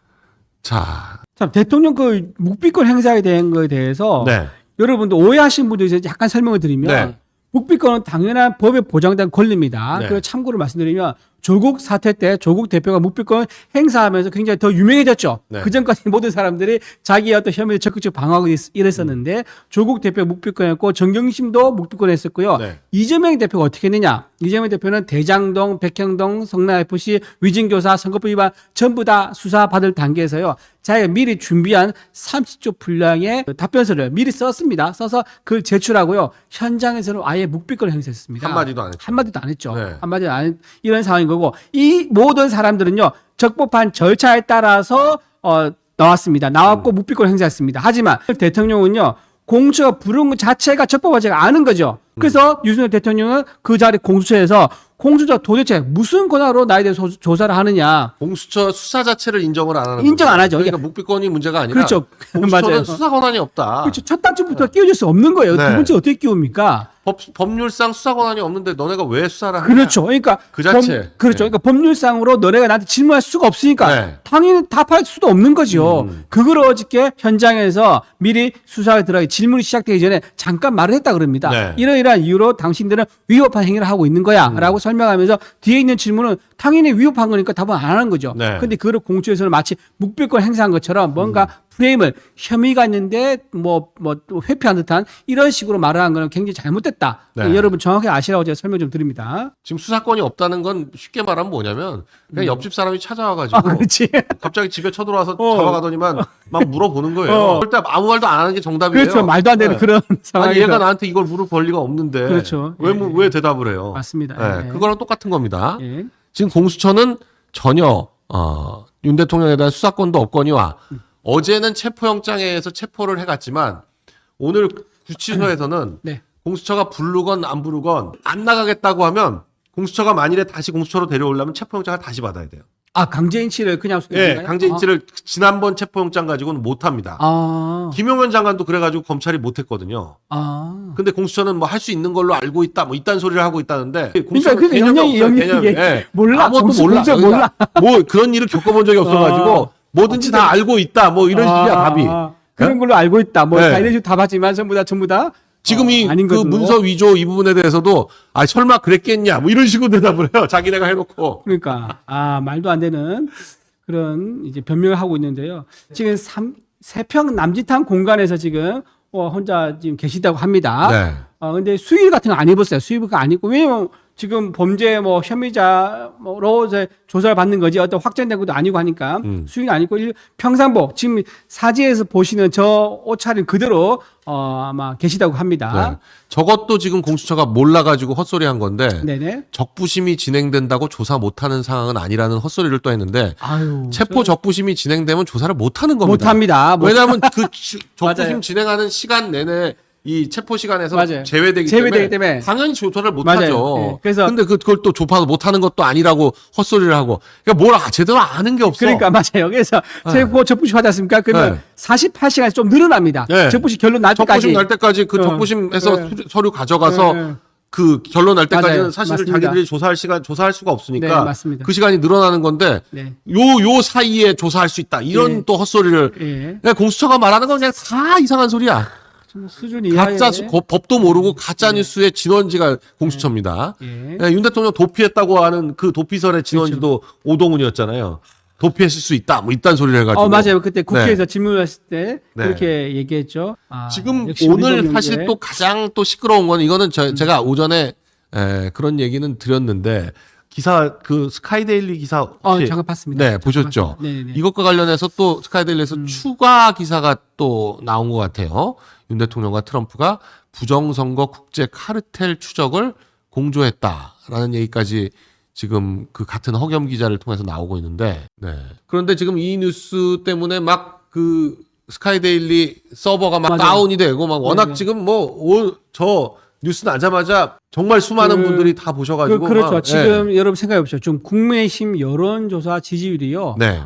자, 참 대통령 그 묵비권 행사에 대한 거에 대해서 네. 여러분들 오해하신 분들 있어서 약간 설명을 드리면 네. 묵비권은 당연한 법에 보장된 권리입니다. 네. 그리고 참고로 말씀드리면 조국 사태 때 조국 대표가 묵비권 행사하면서 굉장히 더 유명해졌죠. 네. 그 전까지 모든 사람들이 자기의 어떤 혐의를 적극적으로 방어하고 이랬었는데 조국 대표 묵비권했고 정경심도 묵비권 했었고요. 네. 이재명 대표가 어떻게 했느냐. 이재명 대표는 대장동, 백현동, 성남FC, 위증교사, 선거법 위반 전부 다 수사받을 단계에서요. 자기가 미리 준비한 30조 분량의 답변서를 미리 썼습니다. 써서 그걸 제출하고요. 현장에서는 아예 묵비권을 행사했습니다. 한마디도 안 했죠. 한마디도 안 했죠. 네. 한마디도 안 했, 이런 상황인 거고 이 모든 사람들은요. 적법한 절차에 따라서 나왔습니다. 나왔고 묵비권 행사했습니다. 하지만 대통령은요. 공수처가 부른 것 자체가 적법하지가 않은 거죠. 그래서 유승열 대통령은 그 자리 공수처에서 공수처 도대체 무슨 권한으로 나에 대해서 조사를 하느냐. 공수처 수사 자체를 인정을 안 하는 인정 안 거죠. 하죠. 그러니까 묵비권이 문제가 아니라 그렇죠. 공수처는 맞아요. 수사 권한이 없다. 그렇죠. 첫 단추부터 끼워줄 수 없는 거예요. 네. 두 번째 어떻게 끼웁니까? 법률상 수사 권한이 없는데 너네가 왜 수사를 하냐? 그렇죠. 그러니까 그 자체. 그렇죠. 네. 그러니까 법률상으로 너네가 나한테 질문할 수가 없으니까 네. 당연히 답할 수도 없는 거죠. 그걸 어저께 현장에서 미리 수사에 들어가기 질문이 시작되기 전에 잠깐 말을 했다 그럽니다. 네. 이러이러한 이유로 당신들은 위법한 행위를 하고 있는 거야라고 설명하면서 뒤에 있는 질문은 당연히 위법한 거니까 답은 안 하는 거죠. 네. 근데 그걸 공수처에서는 마치 묵비권 행사한 것처럼 뭔가 프레임을 혐의가 있는데 또 회피한 듯한 이런 식으로 말을 한 거는 굉장히 잘못됐다. 네. 여러분 정확히 아시라고 제가 설명 좀 드립니다. 지금 수사권이 없다는 건 쉽게 말하면 뭐냐면 그냥 옆집 사람이 찾아와가지고 그렇지. 갑자기 집에 쳐들어와서 잡아가더니만 막 물어보는 거예요. 절대 아무 말도 안 하는 게 정답이에요. 그렇죠. 말도 안 되는 네. 그런 상황이. 아니 얘가 나한테 이걸 물어볼 리가 없는데 그렇죠. 왜 대답을 해요? 맞습니다. 네, 예. 그거랑 똑같은 겁니다. 예. 지금 공수처는 전혀 윤 대통령에 대한 수사권도 없거니와 어제는 체포영장에 의해서 체포를 해갔지만 오늘 구치소에서는 네. 공수처가 부르건 안 부르건 안 나가겠다고 하면 공수처가 만일에 다시 공수처로 데려오려면 체포영장을 다시 받아야 돼요. 강제인치를 그냥 예, 강제인치를 지난번 체포영장 가지고는 못 합니다. 김용현 장관도 그래가지고 검찰이 못 했거든요. 근데 공수처는 뭐 할 수 있는 걸로 알고 있다, 뭐 이딴 소리를 하고 있다는데. 그러니까 그 영향이 예. 몰라. 아무것도 몰라. 몰라. 뭐 그런 일을 겪어본 적이 없어가지고 뭐든지 다 알고 있다, 뭐 이런 식이야 답이. 그런 걸로 알고 있다. 뭐 네. 다 이런 식으로 답하지만 전부 다 지금 아닌 그 것으로. 문서 위조 이 부분에 대해서도 설마 그랬겠냐, 뭐 이런 식으로 대답을 해요. 자기네가 해놓고. 그러니까 말도 안 되는 그런 이제 변명을 하고 있는데요. 지금 세평 남짓한 공간에서 지금 혼자 지금 계시다고 합니다. 네. 근데 수의 같은 거 안 입었어요. 수의가 안 입고 왜냐면 지금 범죄 혐의자로 이제 조사를 받는 거지 어떤 확정된 것도 아니고 하니까 수의는 안 입고 평상복 지금 사진에서 보시는 저 옷차림 그대로 아마 계시다고 합니다. 네. 저것도 지금 공수처가 몰라가지고 헛소리한 건데 네네. 적부심이 진행된다고 조사 못하는 상황은 아니라는 헛소리를 또 했는데 아유, 체포 적부심이 진행되면 조사를 못하는 겁니다. 못합니다. 왜냐하면 그 적부심 맞아요. 진행하는 시간 내내 이 체포 시간에서 맞아요. 제외되기 때문에 당연히 조사를 못하죠. 네. 그래서 근데 그걸 또 조사도 못하는 것도 아니라고 헛소리를 하고 그러니까 뭘 제대로 아는 게 없어. 그러니까 맞아요. 그래서 체포 적부심 하지 않습니까? 그러면 네. 48시간이 좀 늘어납니다. 네. 적부심 결론 날 때까지. 적부심 날 때까지 그 적부심에서 네. 서류 가져가서 네. 그 결론 날 때까지는 맞아요. 사실을 맞습니다. 자기들이 조사할 수가 없으니까 네, 맞습니다. 그 시간이 늘어나는 건데 네. 요 사이에 조사할 수 있다 이런 예. 또 헛소리를 예. 그냥 공수처가 말하는 건 그냥 다 이상한 소리야. 수준 이하의 법도 모르고 가짜 뉴스의 진원지가 공수처입니다. 예. 윤 대통령 도피했다고 하는 그 도피설의 진원지도 오동훈이었잖아요. 도피했을 수 있다. 뭐 이딴 소리를 해가지고. 맞아요. 그때 국회에서 네. 질문했을 때 네. 그렇게 얘기했죠. 지금 역시 오늘 운동 사실 문제. 또 가장 또 시끄러운 건 이거는 제가 오전에 그런 얘기는 드렸는데 기사 그 스카이데일리 기사 혹시 잠깐 봤습니다. 네 보셨죠? 네네. 이것과 관련해서 또 스카이데일리에서 추가 기사가 또 나온 것 같아요. 윤 대통령과 트럼프가 부정선거 국제 카르텔 추적을 공조했다라는 얘기까지 지금 그 같은 허겸 기자를 통해서 나오고 있는데, 네. 그런데 지금 이 뉴스 때문에 막 그 스카이데일리 서버가 막 맞아요. 다운이 되고 막 워낙 네네. 지금 저 뉴스 나자마자 정말 수많은 분들이 다 보셔가지고 그렇죠. 막, 지금 여러분 생각해 보십시오. 좀 국민의힘 여론조사 지지율이요. 네.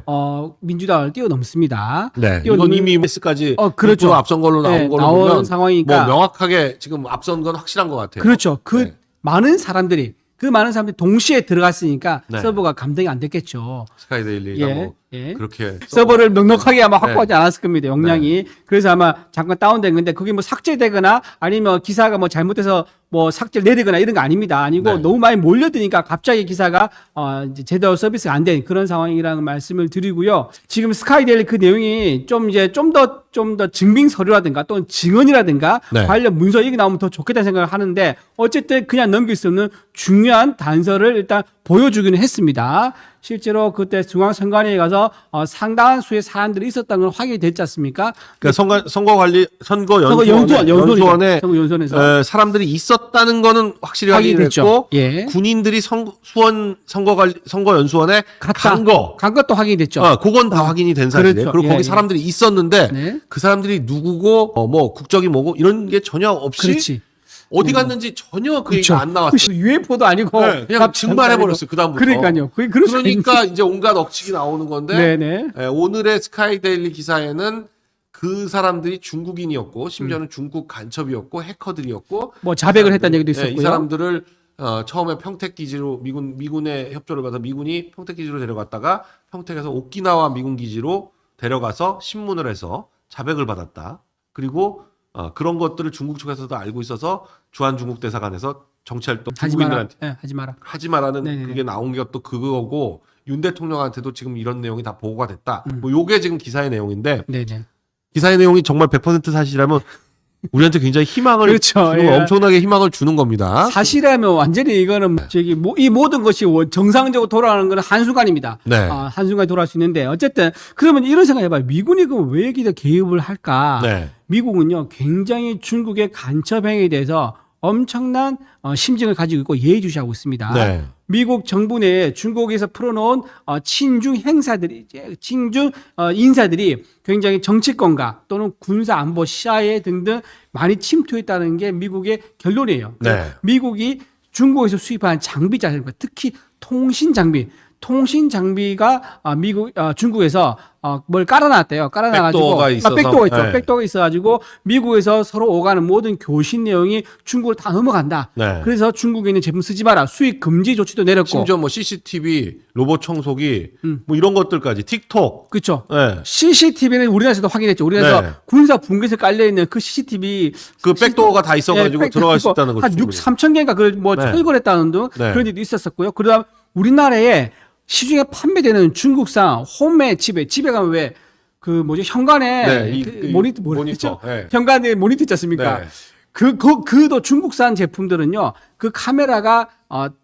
민주당을 뛰어넘습니다. 네. 뛰어넘는- 이건 이미 S까지 그렇죠. 앞선 걸로 나온 네, 걸로 나온 보면 상황이니까. 뭐 명확하게 지금 앞선 건 확실한 것 같아요. 그렇죠. 그 네. 많은 사람들이 그 많은 사람들이 동시에 들어갔으니까 네. 서버가 감당이 안 됐겠죠. 스카이데일리가 예, 뭐 예. 그렇게 서버를 넉넉하게 아마 네. 확보하지 않았을 겁니다. 용량이. 그래서 아마 잠깐 다운된 건데 그게 뭐 삭제되거나 아니면 기사가 뭐 잘못해서 뭐 삭제를 내리거나 이런 거 아닙니다. 아니고 네. 너무 많이 몰려드니까 갑자기 기사가 이제 제대로 서비스가 안 된 그런 상황이라는 말씀을 드리고요. 지금 스카이데일리 그 내용이 좀 더 증빙 서류라든가 또는 증언이라든가 네. 관련 문서 이게 나오면 더 좋겠다는 생각을 하는데 어쨌든 그냥 넘길 수 없는 중요한 단서를 일단 보여주기는 했습니다. 실제로 그때 중앙선관위에 가서 상당한 수의 사람들이 있었다는 걸 확인이 됐지 않습니까? 그러니까 선거연수원에 연수원에서 사람들이 있었다는 거는 확실히 확인됐죠. 확인됐고 예. 군인들이 선거연수원에 간 것도 확인이 됐죠. 그건 다 확인이 된 사실이에요. 그렇죠. 그리고 예, 거기 예. 사람들이 있었는데 네. 그 사람들이 누구고 뭐 국적이 뭐고 이런 게 전혀 없이 그렇지. 어디 갔는지 전혀 그 그렇죠. 얘기가 안 나왔어요. UFO도 아니고 네, 그냥 증발해버렸어요. 그다음부터. 그러니까요. 그럴 수 그러니까 이제 온갖 억측이 나오는 건데 네네. 오늘의 스카이데일리 기사에는 그 사람들이 중국인이었고 심지어는 중국 간첩이었고 해커들이었고 뭐 자백을 했다는 얘기도 있었고요. 이 사람들을 처음에 평택 기지로 미군의 협조를 받아 미군이 평택 기지로 데려갔다가 평택에서 오키나와 미군 기지로 데려가서 신문을 해서 자백을 받았다. 그리고 그런 것들을 중국 측에서도 알고 있어서 주한 중국 대사관에서 정치활동 중국인들한테 하지 마라는 네네네. 그게 나온 게 또 그거고 윤 대통령한테도 지금 이런 내용이 다 보고가 됐다. 뭐 요게 지금 기사의 내용인데 네네. 기사의 내용이 정말 100% 사실이라면 우리한테 굉장히 희망을 그렇죠. 주는 예. 엄청나게 희망을 주는 겁니다. 사실이라면 완전히 이거는 이 모든 것이 정상적으로 돌아가는 건 한순간입니다. 네. 한순간에 돌아갈 수 있는데 어쨌든 그러면 이런 생각 해봐요. 미군이 그럼 왜 여기다 개입을 할까? 네. 미국은요 굉장히 중국의 간첩 행위에 대해서 엄청난 심증을 가지고 있고 예의주시하고 있습니다. 네. 미국 정부 내에 중국에서 풀어놓은 친중 행사들이 친중 인사들이 굉장히 정치권과 또는 군사 안보 CIA 등등 많이 침투했다는 게 미국의 결론이에요. 네. 미국이 중국에서 수입한 장비 자체가 특히 통신 장비가 중국에서 뭘 깔아놨대요. 깔아놔가지고 백도어가 있어서. 백도어가 있죠. 네. 백도어가 있어가지고 미국에서 서로 오가는 모든 교신 내용이 중국으로 다 넘어간다. 네. 그래서 중국에 있는 제품 쓰지 마라. 수입 금지 조치도 내렸고. 심지어 뭐 CCTV, 로봇 청소기, 뭐 이런 것들까지 틱톡. 그렇죠. 네. CCTV는 우리나라에서도 확인했죠. 우리나라에서 네. 군사 분계선에 깔려 있는 그 CCTV 그 백도어가 다 있어가지고 들어갈 수 있다는 거죠. 한 3천 개인가 그걸 뭐 네. 철거했다는 등 네. 그런 일도 있었었고요. 그다음 우리나라에 시중에 판매되는 중국산 홈의 집에 가면 왜 그 뭐죠 현관에 네, 그 모니터 네. 현관에 모니터 있지 않습니까? 네. 그도 중국산 제품들은요 그 카메라가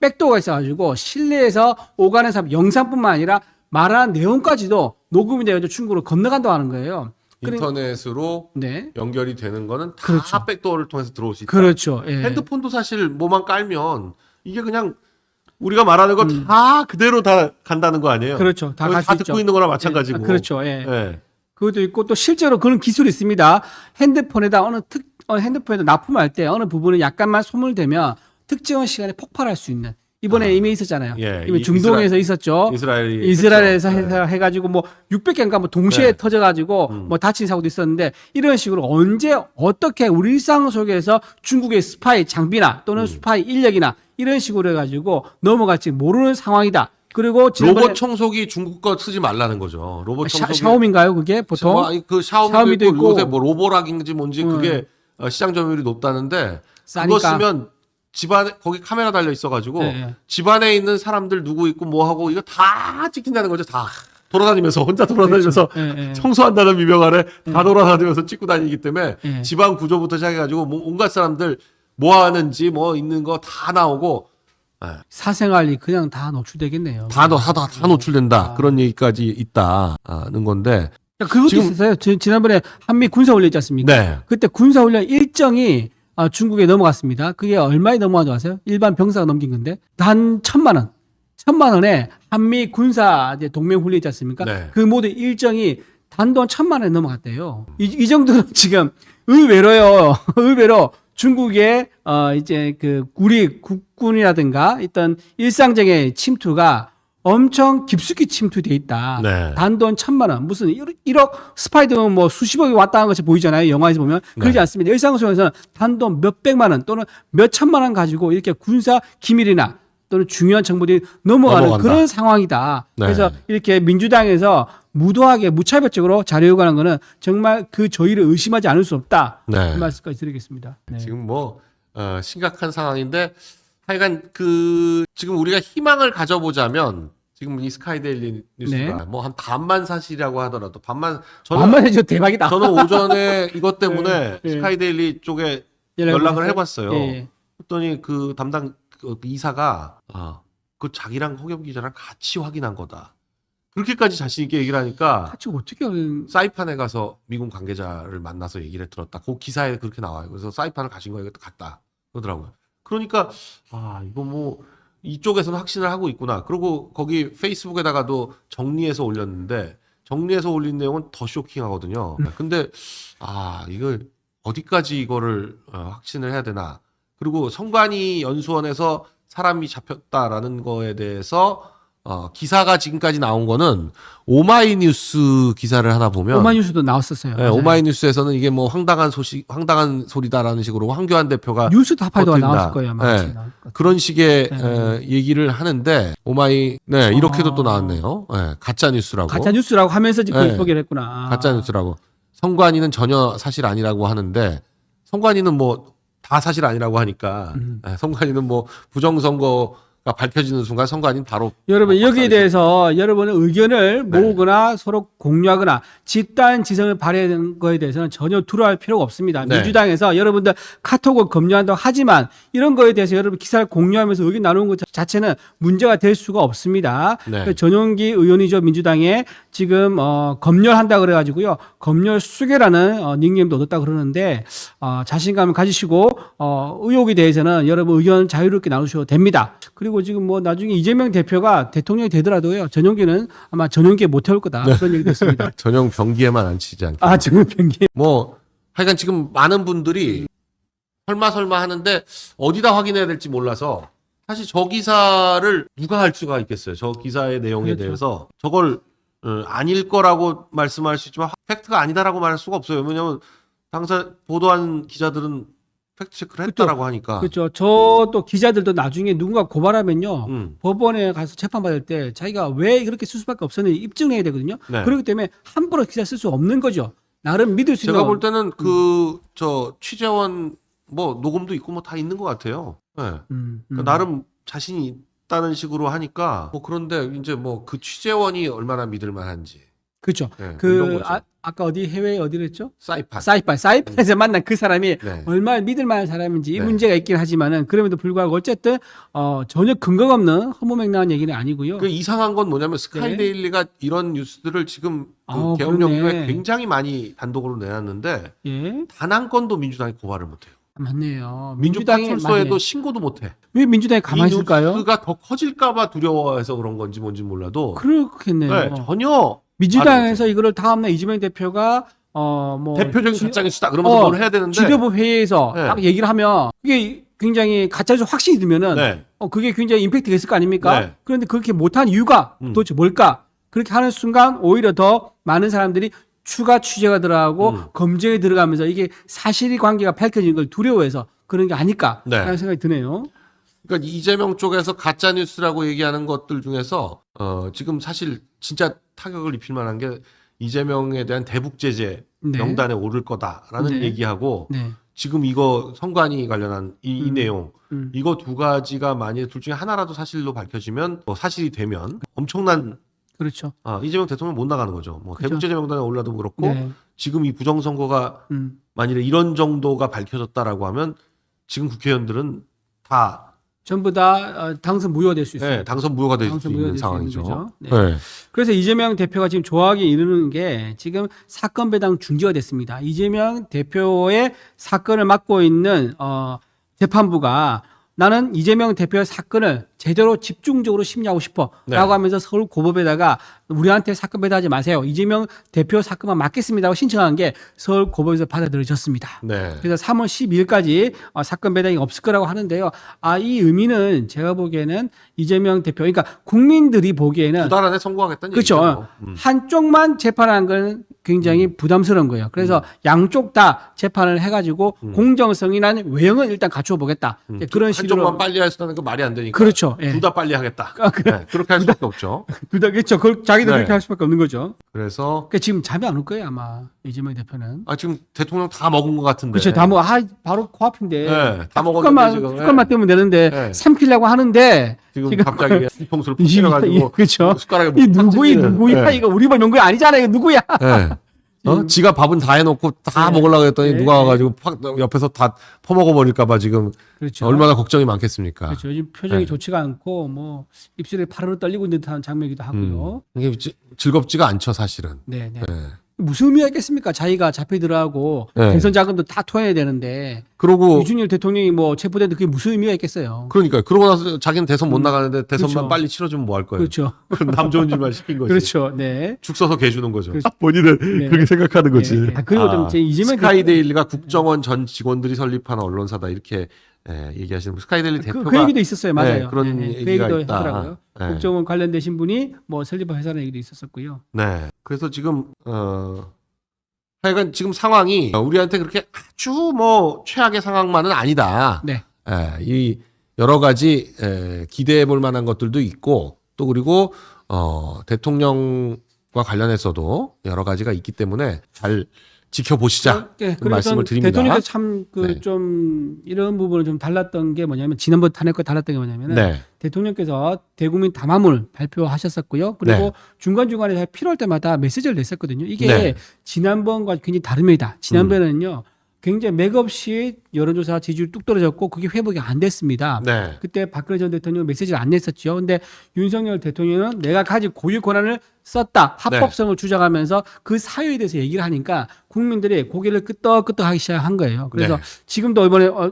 백도어가 있어가지고 실내에서 오가는 사람 영상뿐만 아니라 말하는 내용까지도 녹음이 돼가지고 중국으로 건너간다고 하는 거예요. 인터넷으로 네. 연결이 되는 거는 다 그렇죠. 백도어를 통해서 들어올 수 있다. 그렇죠. 예. 핸드폰도 사실 뭐만 깔면 이게 그냥 우리가 말하는 거 다 그대로 다 간다는 거 아니에요? 그렇죠. 다 갈 수 있죠. 듣고 있는 거나 마찬가지고. 그렇죠. 예. 네. 그것도 있고 또 실제로 그런 기술이 있습니다. 핸드폰에다 핸드폰에다 납품할 때 어느 부분은 약간만 소물되면 특정한 시간에 폭발할 수 있는. 이번에 이미 있었잖아요. 예, 이미 중동에서 있었죠. 이스라엘에서 해가지고 뭐 600개인가 뭐 동시에 네. 터져가지고 뭐 다친 사고도 있었는데 이런 식으로 언제 어떻게 우리 일상 속에서 중국의 스파이 장비나 또는 스파이 인력이나 이런 식으로 해가지고 넘어갈지 모르는 상황이다. 그리고 로봇 청소기 중국 거 쓰지 말라는 거죠. 로봇 청소기 샤오미인가요? 그게 보통 아니, 그 샤오미도 있고 요새 뭐 로보락인지 뭔지 그게 시장 점유율이 높다는데 싸니까. 그거 쓰면 집안에 거기 카메라 달려 있어가지고 네. 집안에 있는 사람들 누구 있고 뭐 하고 이거 다 찍힌다는 거죠. 다 돌아다니면서 혼자 돌아다니면서 그렇죠. 네. 청소한다는 미명 아래 다 돌아다니면서 찍고 다니기 때문에 네. 집안 구조부터 시작해가지고 뭐 온갖 사람들 뭐 하는지 뭐 있는 거 다 나오고 사생활이 그냥 다 노출되겠네요. 다 노출된다 그런 얘기까지 있다는 건데 그것도 있었어요. 지난번에 한미 군사훈련 있지 않습니까? 네. 그때 군사훈련 일정이 중국에 넘어갔습니다. 그게 얼마에 넘어간 줄 아세요? 일반 병사가 넘긴 건데 단 1,000만 원. 1,000만 원에 한미 군사 동맹 훈련 있지 않습니까? 네. 그 모든 일정이 단돈 1,000만 원에 넘어갔대요. 이 정도는 지금 의외로 중국의 이제 그 우리 국군이라든가 있던 일상적인 침투가 엄청 깊숙이 침투돼 있다. 네. 단돈 1,000만 원. 무슨 1억 스파이더맨 뭐 수십억이 왔다 는 것이 보이잖아요. 영화에서 보면. 그러지 네. 않습니다. 일상 속에서는 단돈 몇백만 원 또는 몇천만 원 가지고 이렇게 군사 기밀이나 또는 중요한 정보들이 넘어가는 넘어간다. 그런 상황이다. 네. 그래서 이렇게 민주당에서 무도하게 무차별적으로 자료 요구하는 거는 정말 그 저희를 의심하지 않을 수 없다. 네. 그 말씀까지 드리겠습니다. 네. 지금 뭐 심각한 상황인데 하여간 지금 우리가 희망을 가져보자면 지금 이 스카이데일리 뉴스가 네. 뭐 한 반만 사실이라고 하더라도 반만 반만 해줘 대박이다. 저는 오전에 이것 때문에 네. 스카이데일리 쪽에 연락을 해봤어요. 예. 그랬더니 그 담당 그 이사가 그 자기랑 허겸 기자랑 같이 확인한 거다. 그렇게까지 자신 있게 얘기를 하니까 같이 어떻게 하는? 사이판에 가서 미군 관계자를 만나서 얘기를 들었다. 그 기사에 그렇게 나와요. 그래서 사이판을 가신 거예요. 갔다 그러더라고요. 그러니까 이거 뭐 이쪽에서는 확신을 하고 있구나. 그리고 거기 페이스북에다가도 정리해서 올렸는데 정리해서 올린 내용은 더 쇼킹하거든요. 근데 이걸 어디까지 이거를 확신을 해야 되나. 그리고 성관이 연수원에서 사람이 잡혔다라는 거에 대해서 기사가 지금까지 나온 거는 오마이뉴스 기사를 하나 보면 오마이뉴스도 나왔었어요. 네, 오마이뉴스에서는 이게 뭐 황당한 소리다라는 식으로 황교안 대표가 뉴스 타파에도 버틴다. 나왔을 거예요. 아마 네. 나올 것 같아요. 그런 식의 네. 얘기를 하는데 이렇게도 또 나왔네요. 가짜 뉴스라고. 가짜 뉴스라고 하면서 지금 네. 소개를 했구나. 가짜 뉴스라고. 성관이는 전혀 사실 아니라고 하는데 성관이는 뭐 다 사실 아니라고 하니까 성관이는 뭐 부정선거가 밝혀지는 순간 성관이는 바로 여러분 여기에 박살이 대해서 여러분의 의견을 네. 모으거나 서로 공유하거나 집단 지성을 발휘하는 거에 대해서는 전혀 두려워할 필요가 없습니다. 네. 민주당에서 여러분들 카톡을 검열한다고 하지만 이런 거에 대해서 여러분 기사를 공유하면서 의견 나누는 것 자체는 문제가 될 수가 없습니다. 네. 그 전용기 의원이죠. 민주당에 지금 검열한다 그래가지고요. 검열 수계라는 닉네임도 얻었다 그러는데 자신감을 가지시고 의혹에 대해서는 여러분 의견 자유롭게 나누셔도 됩니다. 그리고 지금 뭐 나중에 이재명 대표가 대통령이 되더라도요. 전용기는 아마 전용기에 못 태울 거다. 그런 얘기도 했습니다. 전용 변기에만 앉히지 않게. 전용 변기. 뭐 하여간 지금 많은 분들이 설마 하는데 어디다 확인해야 될지 몰라서 사실 저 기사를 누가 할 수가 있겠어요. 저 기사의 내용에 그렇죠. 대해서 저걸 아닐 거라고 말씀할 수 있지만 팩트가 아니다라고 말할 수가 없어요. 왜냐하면 당사 보도한 기자들은 팩트 체크를 했다라고 하니까. 그렇죠. 저도 기자들도 나중에 누군가 고발하면요. 음. 법원에 가서 재판받을 때 자기가 왜 그렇게 쓸 수밖에 없었는지 입증해야 되거든요. 네. 그렇기 때문에 함부로 기사 쓸 수 없는 거죠. 나름 믿을 수 있는. 제가 볼 때는 저 취재원 뭐 녹음도 있고 뭐 다 있는 것 같아요. 네. 그러니까 나름 자신이 있다는 식으로 하니까 뭐 그런데 이제 뭐 그 취재원이 얼마나 믿을 만한지. 그렇죠. 네, 이런 거죠. 아까 어디 해외 어디로 했죠? 사이판. 사이판에서 만난 그 사람이 네. 얼마나 믿을 만한 사람인지 이 네. 문제가 있긴 하지만은 그럼에도 불구하고 어쨌든 전혀 근거가 없는 허무맹랑한 얘기는 아니고요. 그 이상한 건 뭐냐면 스카이데일리가 이런 뉴스들을 지금 그 개헌 그러네. 연구에 굉장히 많이 단독으로 내놨는데 예, 단 한 건도 민주당이 고발을 못해요. 맞네요. 민주파출소에도 많이- 신고도 못해. 왜 민주당이 가만히 이 있을까요? 뉴스가 더 커질까봐 두려워해서 그런 건지 뭔지 몰라도 그렇겠네요. 네, 전혀 민주당에서 이거를 다음날 이재명 대표가 뭐 대표적인 가짜뉴스다 그러면서 뭘 해야 되는데 지도부 회의에서 네. 딱 얘기를 하면 그게 굉장히 가짜뉴스 확신이 들면은 네. 그게 굉장히 임팩트가 있을 거 아닙니까? 네. 그런데 그렇게 못한 이유가 도대체 뭘까? 그렇게 하는 순간 오히려 더 많은 사람들이 추가 취재가 들어가고 검증에 들어가면서 이게 사실이 관계가 밝혀지는 걸 두려워해서 그런 게 아닐까라는 네. 생각이 드네요. 그러니까 이재명 쪽에서 가짜 뉴스라고 얘기하는 것들 중에서 지금 사실 진짜 타격을 입힐 만한 게 이재명에 대한 대북 제재 네. 명단에 오를 거다라는 네. 얘기하고 네. 지금 이거 성관이 관련한 이 내용 이거 두 가지가 만약에 둘 중에 하나라도 사실로 밝혀지면 사실이 되면 엄청난 그렇죠. 이재명 대통령 못 나가는 거죠. 뭐 그렇죠. 대북 제재 명단에 올라도 그렇고 네. 지금 이 부정선거가 만일에 이런 정도가 밝혀졌다라고 하면 지금 국회의원들은 다 전부 다 당선 무효될 수 있어요. 네, 당선 무효가 될 수 당선 있는 무효될 수 상황이죠. 있는 거죠. 네. 네. 그래서 이재명 대표가 지금 좋아하게 이르는 게 지금 사건 배당 중지가 됐습니다. 이재명 대표의 사건을 맡고 있는 재판부가 나는 이재명 대표의 사건을 제대로 집중적으로 심리하고 싶어 네. 라고 하면서 서울 고법에다가 우리한테 사건 배달하지 마세요. 이재명 대표 사건만 맡겠습니다 하고 신청한 게 서울 고법에서 받아들여졌습니다. 네. 그래서 3월 12일까지 사건 배당이 없을 거라고 하는데요. 이 의미는 제가 보기에는 이재명 대표, 그러니까 국민들이 보기에는 두 달 안에 선고하겠다는 그렇죠. 얘기죠. 한쪽만 재판한 건 굉장히 부담스러운 거예요. 그래서 양쪽 다 재판을 해가지고 공정성이라는 외형은 일단 갖추어 보겠다. 그런 식으로 한쪽만 빨리 해서는 그 말이 안 되니까. 그렇죠. 둘 다 빨리 하겠다. 네, 그렇게 할 수밖에 없죠. 그렇죠. 자기들 네. 그렇게 할 수밖에 없는 거죠. 그래서 그러니까 지금 잠이 안 올 거예요 아마 이재명 대표는. 지금 대통령 다 먹은 것 같은데. 그렇죠. 바로 코앞인데. 네, 다 먹었는데 지금. 숟갈만 떼면 되는데 네. 삼키려고 하는데 지금 갑자기 뒤통수를 푸시려가지고 그렇죠. 숟가락에 이 누구야? 이거 우리 번 연구야 아니잖아요. 이거 누구야? 네. 지가 밥은 다 해놓고 다 먹으려고 했더니 누가 와가지고 팍 옆에서 다 퍼먹어 버릴까봐 지금 그렇죠. 얼마나 걱정이 많겠습니까? 그렇죠. 요즘 표정이 좋지가 않고 뭐 입술이 파르르 떨리고 있는 듯한 장면이기도 하고요. 이게 즐겁지가 않죠, 사실은. 네. 네. 무슨 의미가 있겠습니까? 자기가 잡혀 들어가고 네. 대선 자금도 다 토해야 되는데 그러고 윤석열 대통령이 뭐 체포됐는데 그게 무슨 의미가 있겠어요? 그러니까 그러고 나서 자기는 대선 못 나가는데 대선만 그렇죠. 빨리 치러주면 뭐 할 거예요? 그렇죠. 그럼 남 좋은 일만 시킨 거지. 그렇죠. 네. 죽 서서 개 주는 거죠. 그렇죠. 본인은 네. 그렇게 생각하는 거지. 네. 그리고 좀 제 이재명 스카이데일리가 국정원 전 직원들이 설립한 언론사다 이렇게 얘기하시는 분. 스카이데일리 대표가 그 얘기도 있었어요. 맞아요. 네, 그런 그 얘기가 얘기도 있다. 하더라고요. 네. 국정원 관련되신 분이 뭐 설립한 회사라는 얘기도 있었었고요. 네. 그래서 지금 하여간 지금 상황이 우리한테 그렇게 아주 뭐 최악의 상황만은 아니다. 네. 이 여러 가지 기대해 볼 만한 것들도 있고 또 그리고 대통령과 관련해서도 여러 가지가 있기 때문에 잘 지켜보시자. 네, 말씀을 드립니다. 대통령도 참 네. 좀 이런 부분을 좀 달랐던 게 뭐냐면 지난번 탄핵과 달랐던 게 뭐냐면 네. 대통령께서 대국민 담화문을 발표하셨었고요. 그리고 네. 중간중간에 필요할 때마다 메시지를 냈었거든요. 이게 네. 지난번과 굉장히 다릅니다. 지난번에는요. 굉장히 맥없이 여론조사 지지율 뚝 떨어졌고 그게 회복이 안 됐습니다. 네. 그때 박근혜 전 대통령 메시지를 안 냈었죠. 근데 윤석열 대통령은 내가 가진 고유 권한을 썼다. 합법성을 주장하면서 그 사유에 대해서 얘기를 하니까 국민들이 고개를 끄덕끄덕하기 시작한 거예요. 그래서 네. 지금도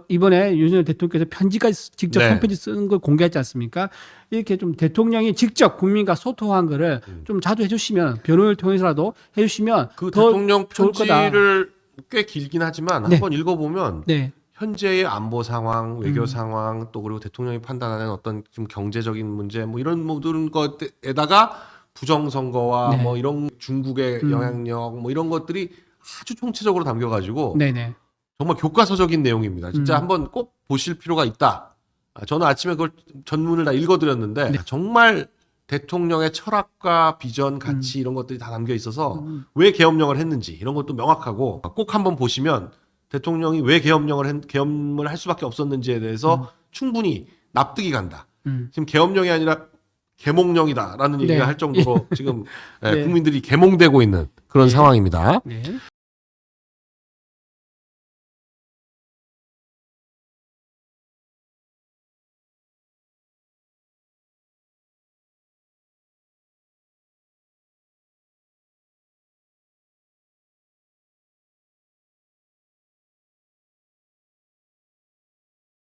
이번에 윤석열 대통령께서 편지까지 직접 네. 손편지 쓰는 걸 공개했지 않습니까? 이렇게 좀 대통령이 직접 국민과 소통한 거를 좀 자주 해주시면 변호를 통해서라도 해주시면 그 더 대통령 좋을 거다. 편지를 꽤 길긴 하지만 네. 한번 읽어보면 네. 현재의 안보 상황, 외교 상황, 또 그리고 대통령이 판단하는 어떤 좀 경제적인 문제, 뭐 이런 모든 것에다가 부정선거와 네. 뭐 이런 중국의 영향력, 뭐 이런 것들이 아주 총체적으로 담겨가지고 네네. 정말 교과서적인 내용입니다. 진짜 한번 꼭 보실 필요가 있다. 저는 아침에 그걸 전문을 다 읽어드렸는데 네. 정말 대통령의 철학과 비전, 가치 이런 것들이 다 담겨 있어서 왜 계엄령을 했는지 이런 것도 명확하고 꼭 한번 보시면 대통령이 왜 계엄을 할 수밖에 없었는지에 대해서 충분히 납득이 간다. 지금 계엄령이 아니라 계몽령이다라는 네. 얘기가 할 정도로 지금 네. 국민들이 계몽되고 있는 그런 상황입니다. 네.